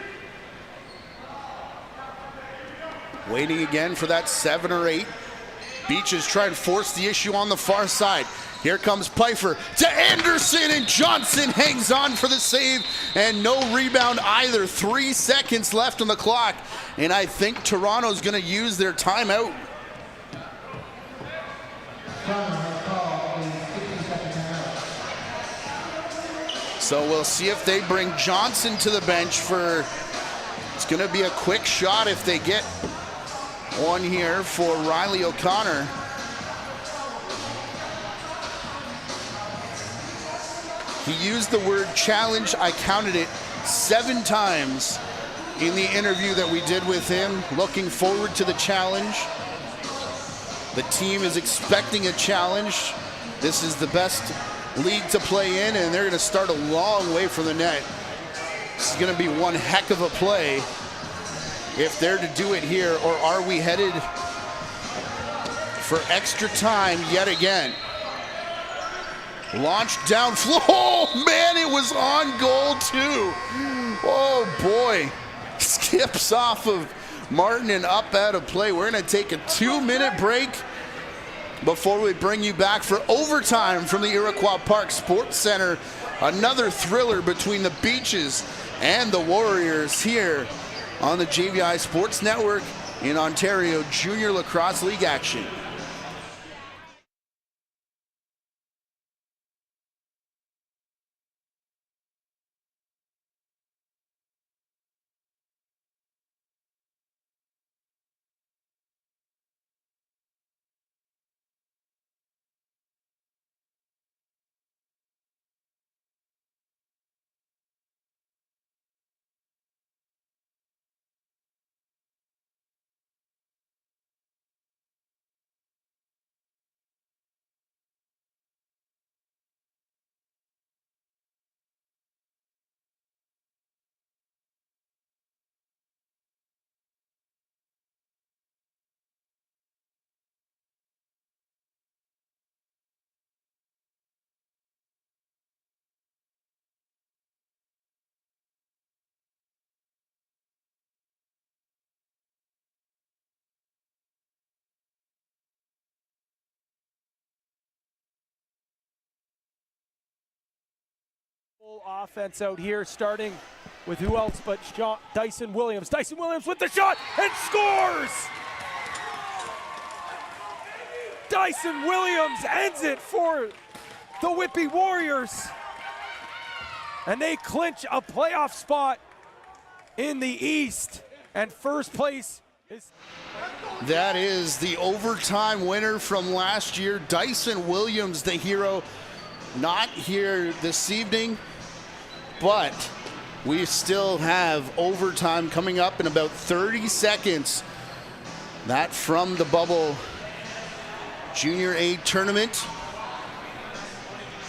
Waiting again for that 7 or 8. Beaches try and force the issue on the far side. Here comes Pfeiffer to Anderson, and Johnson hangs on for the save, and no rebound either. 3 seconds left on the clock, and I think Toronto's gonna use their timeout. So we'll see if they bring Johnson to the bench for, it's gonna be a quick shot if they get one here for Riley O'Connor. He used the word challenge. I counted it 7 times in the interview that we did with him. Looking forward to the challenge. The team is expecting a challenge. This is the best league to play in, and they're gonna start a long way from the net. This is gonna be one heck of a play if they're to do it here, or are we headed for extra time yet again? Launched down floor. Oh man, it was on goal too. Oh boy. Skips off of Martin and up out of play. We're gonna take a 2-minute break before we bring you back for overtime from the Iroquois Park Sports Center. Another thriller between the Beaches and the Warriors here on the JVI Sports Network in Ontario Junior Lacrosse League action. Offense out here, starting with who else but Dyson Williams. Dyson Williams with the shot and scores! Dyson Williams ends it for the Whitby Warriors. And they clinch a playoff spot in the East. And first place is... That is the overtime winner from last year. Dyson Williams, the hero, not here this evening, but we still have overtime coming up in about 30 seconds. That from the bubble Junior A tournament.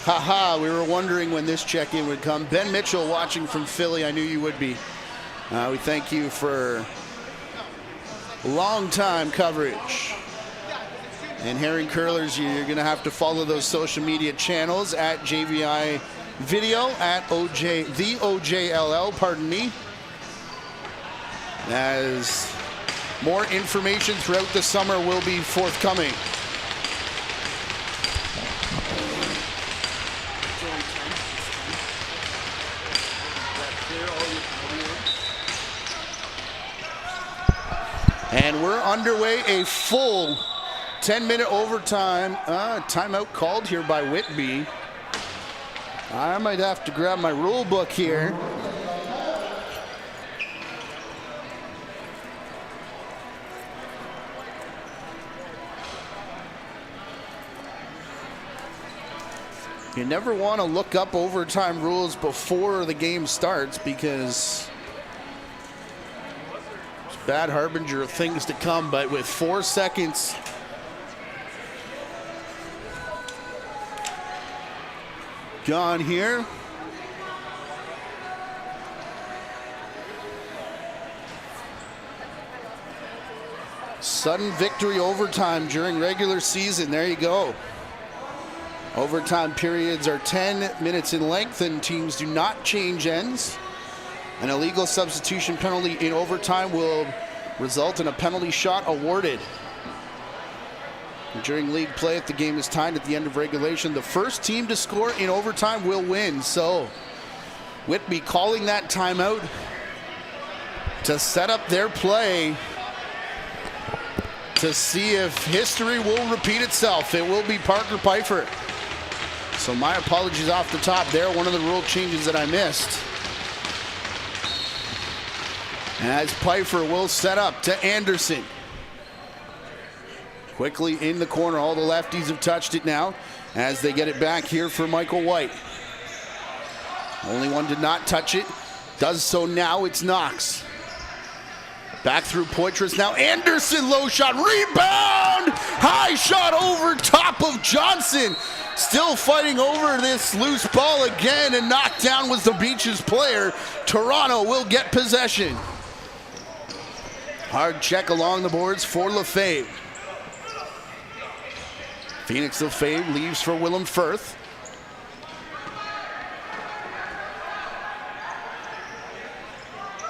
Haha, we were wondering when this check-in would come. Ben Mitchell watching from Philly, I knew you would be. We thank you for long time coverage. And Herring Curlers, you're going to have to follow those social media channels at JVI Video, at the OJLL, pardon me, as more information throughout the summer will be forthcoming. And we're underway, a full 10-minute overtime. Timeout called here by Whitby. I might have to grab my rule book here. You never want to look up overtime rules before the game starts because it's a bad harbinger of things to come, but with 4 seconds gone here. Sudden victory overtime during regular season. There you go. Overtime periods are 10 minutes in length and teams do not change ends. An illegal substitution penalty in overtime will result in a penalty shot awarded. During league play, if the game is tied at the end of regulation, the first team to score in overtime will win. So Whitby calling that timeout to set up their play to see if history will repeat itself. It will be Parker Pfeiffer. So my apologies off the top there, one of the rule changes that I missed. As Pfeiffer will set up to Anderson. Quickly in the corner, all the lefties have touched it now as they get it back here for Michael White. Only one did not touch it, does so now, it's Knox. Back through Poitras, now Anderson, low shot, rebound! High shot over top of Johnson. Still fighting over this loose ball again, and knocked down was the Beaches player. Toronto will get possession. Hard check along the boards for Lefebvre. Phoenix Lefebvre leaves for Willem Firth.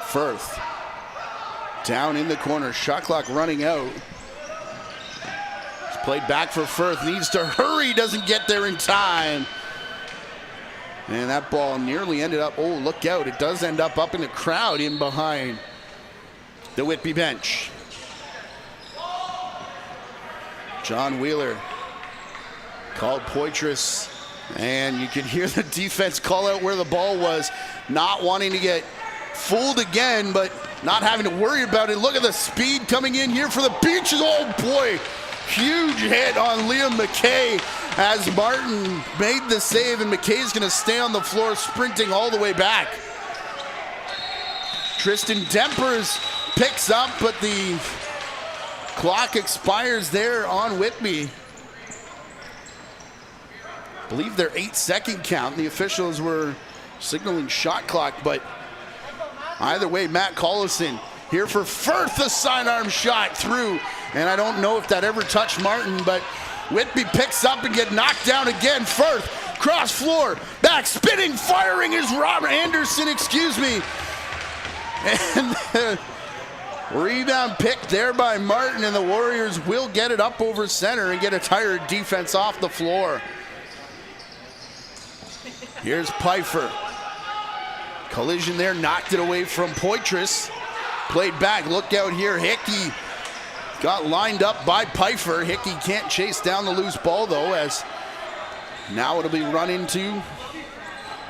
Firth down in the corner, shot clock running out. It's played back for Firth, needs to hurry, doesn't get there in time. And that ball nearly ended up, oh, look out, it does end up in the crowd in behind the Whitby bench. John Wheeler called Poitras, and you could hear the defense call out where the ball was, not wanting to get fooled again, but not having to worry about it. Look at the speed coming in here for the Beaches. Oh boy, huge hit on Liam McKay as Martin made the save, and McKay's gonna stay on the floor sprinting all the way back. Tristan Dempers picks up, but the clock expires there on Whitby. I believe their 8-second count. The officials were signaling shot clock, but either way, Matt Collison here for Firth, a sidearm shot through, and I don't know if that ever touched Martin, but Whitby picks up and get knocked down again. Firth, cross floor, back, spinning, firing is Robert Anderson, excuse me. And the rebound picked there by Martin, and the Warriors will get it up over center and get a tired defense off the floor. Here's Pfeiffer. Collision there, knocked it away from Poitras. Played back, look out here, Hickey got lined up by Pfeiffer. Hickey can't chase down the loose ball though, as now it'll be run into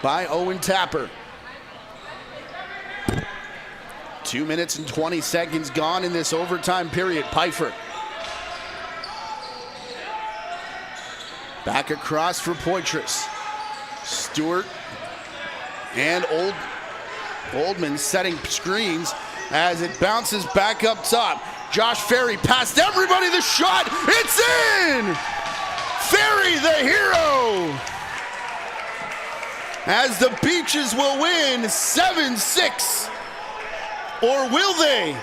by Owen Tapper. 2 minutes and 20 seconds gone in this overtime period. Pfeiffer. Back across for Poitras. Stewart and Oldman setting screens as it bounces back up top. Josh Ferry past everybody, the shot, it's in! Ferry the hero! As the Beaches will win 7-6. Or will they?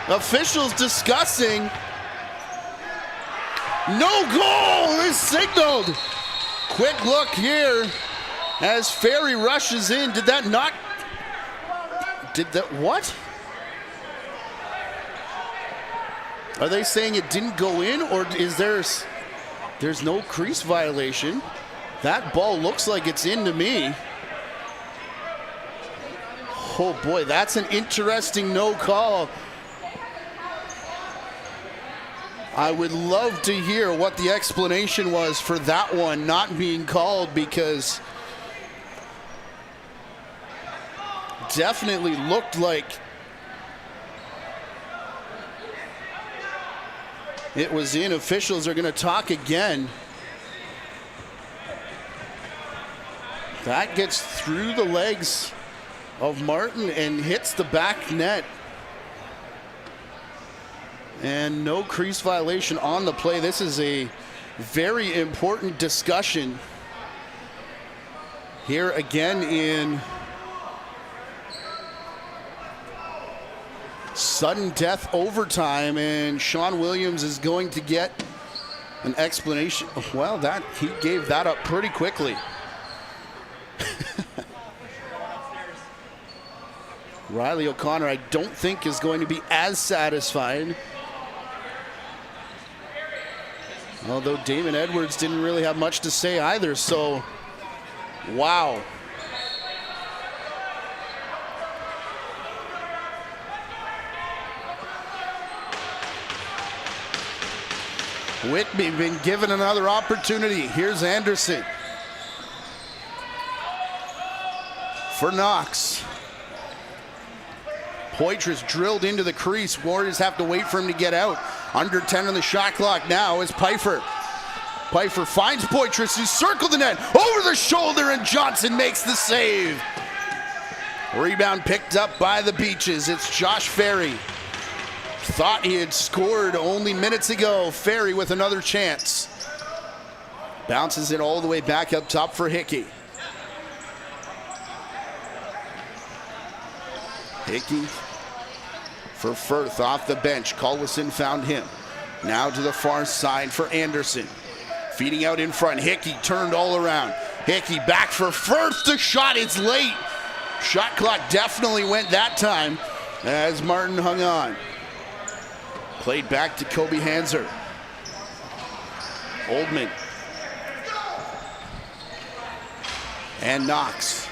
Officials discussing. No goal is signaled. Quick look here as Ferry rushes in. Did that not? Did that what? Are they saying it didn't go in, or is there's no crease violation? That ball looks like it's in to me. Oh boy, that's an interesting no call. I would love to hear what the explanation was for that one not being called, because definitely looked like it was in. Officials are going to talk again. That gets through the legs of Martin and hits the back net. And no crease violation on the play. This is a very important discussion here again in sudden death overtime, and Sean Williams is going to get an explanation. Well, that he gave that up pretty quickly. Riley O'Connor, I don't think, is going to be as satisfied. Although Damon Edwards didn't really have much to say either, so wow. Whitby been given another opportunity. Here's Anderson for Knox. Poitras drilled into the crease. Warriors have to wait for him to get out. Under 10 on the shot clock now is Pfeiffer. Pfeiffer finds Poitras, who circled the net over the shoulder, and Johnson makes the save. Rebound picked up by the Beaches. It's Josh Ferry. Thought he had scored only minutes ago. Ferry with another chance. Bounces it all the way back up top for Hickey. Hickey for Firth off the bench. Culwison found him. Now to the far side for Anderson. Feeding out in front. Hickey turned all around. Hickey back for Firth. The shot is late. Shot clock definitely went that time as Martin hung on. Played back to Kobe Hanser. Oldman. And Knox.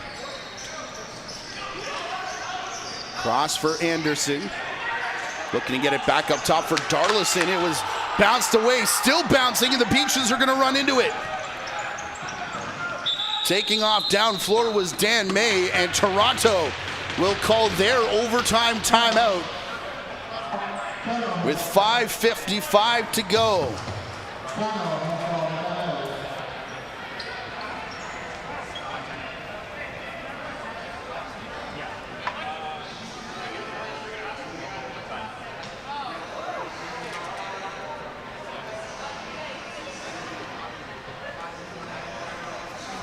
Cross for Anderson. Looking to get it back up top for Darlison. It was bounced away, still bouncing, and the Beaches are going to run into it. Taking off down floor was Dan May, and Toronto will call their overtime timeout with 5:55 to go.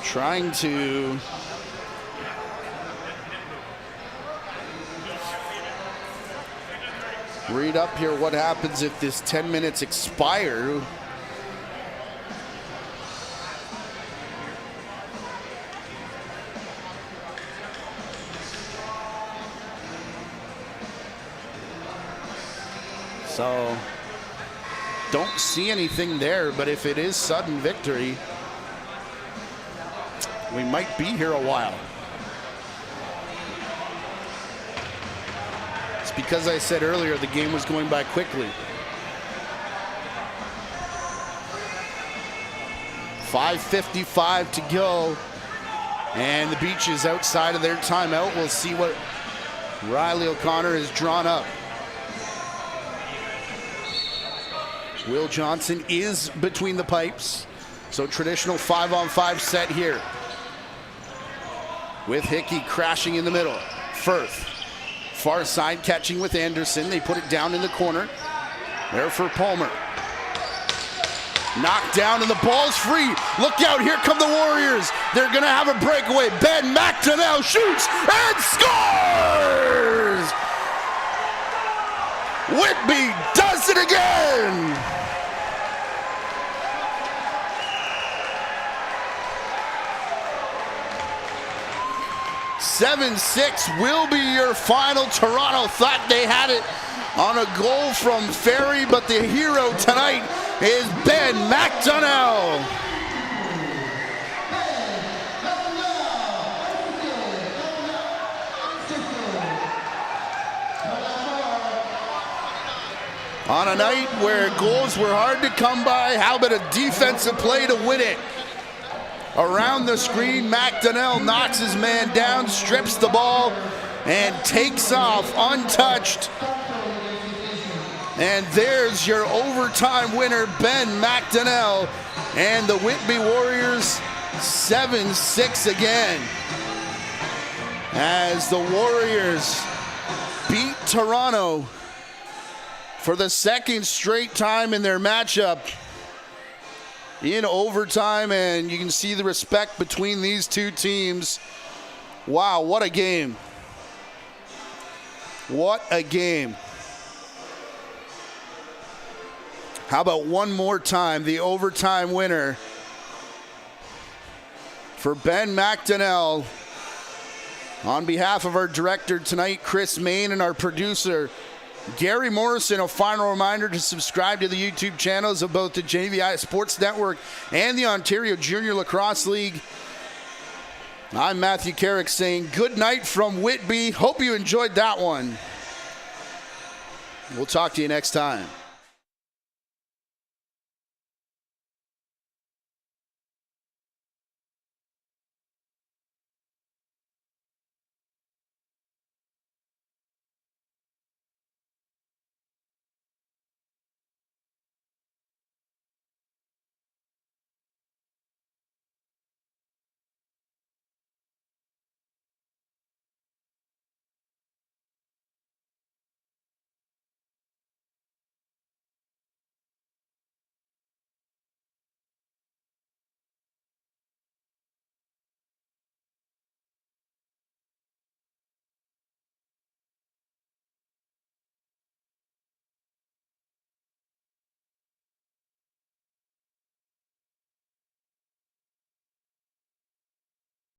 Trying to read up here what happens if this 10 minutes expire. So don't see anything there, but if it is sudden victory, we might be here a while. It's because I said earlier the game was going by quickly. 5:55 to go, and the Beaches outside of their timeout. We'll see what Riley O'Connor has drawn up. Will Johnson is between the pipes, so traditional 5-on-5 set here. With Hickey crashing in the middle. Firth, far side catching with Anderson. They put it down in the corner. There for Palmer. Knocked down and the ball's free. Look out, here come the Warriors. They're going to have a breakaway. Ben McDonnell shoots and scores! Whitby does it again! "7-6 will be your final." Toronto thought they had it on a goal from Ferry, but the hero tonight is Ben McDonnell. On a night where goals were hard to come by, how about a defensive play to win it? Around the screen, McDonnell knocks his man down, strips the ball, and takes off untouched. And there's your overtime winner, Ben McDonnell, and the Whitby Warriors 7-6 again. As the Warriors beat Toronto for the second straight time in their matchup in overtime, and you can see the respect between these two teams. Wow, what a game. What a game. How about one more time, the overtime winner for Ben McDonnell. On behalf of our director tonight, Chris Main, and our producer, Gary Morrison, a final reminder to subscribe to the YouTube channels of both the JVI Sports Network and the Ontario Junior Lacrosse League. I'm Matthew Carrick saying good night from Whitby. Hope you enjoyed that one. We'll talk to you next time.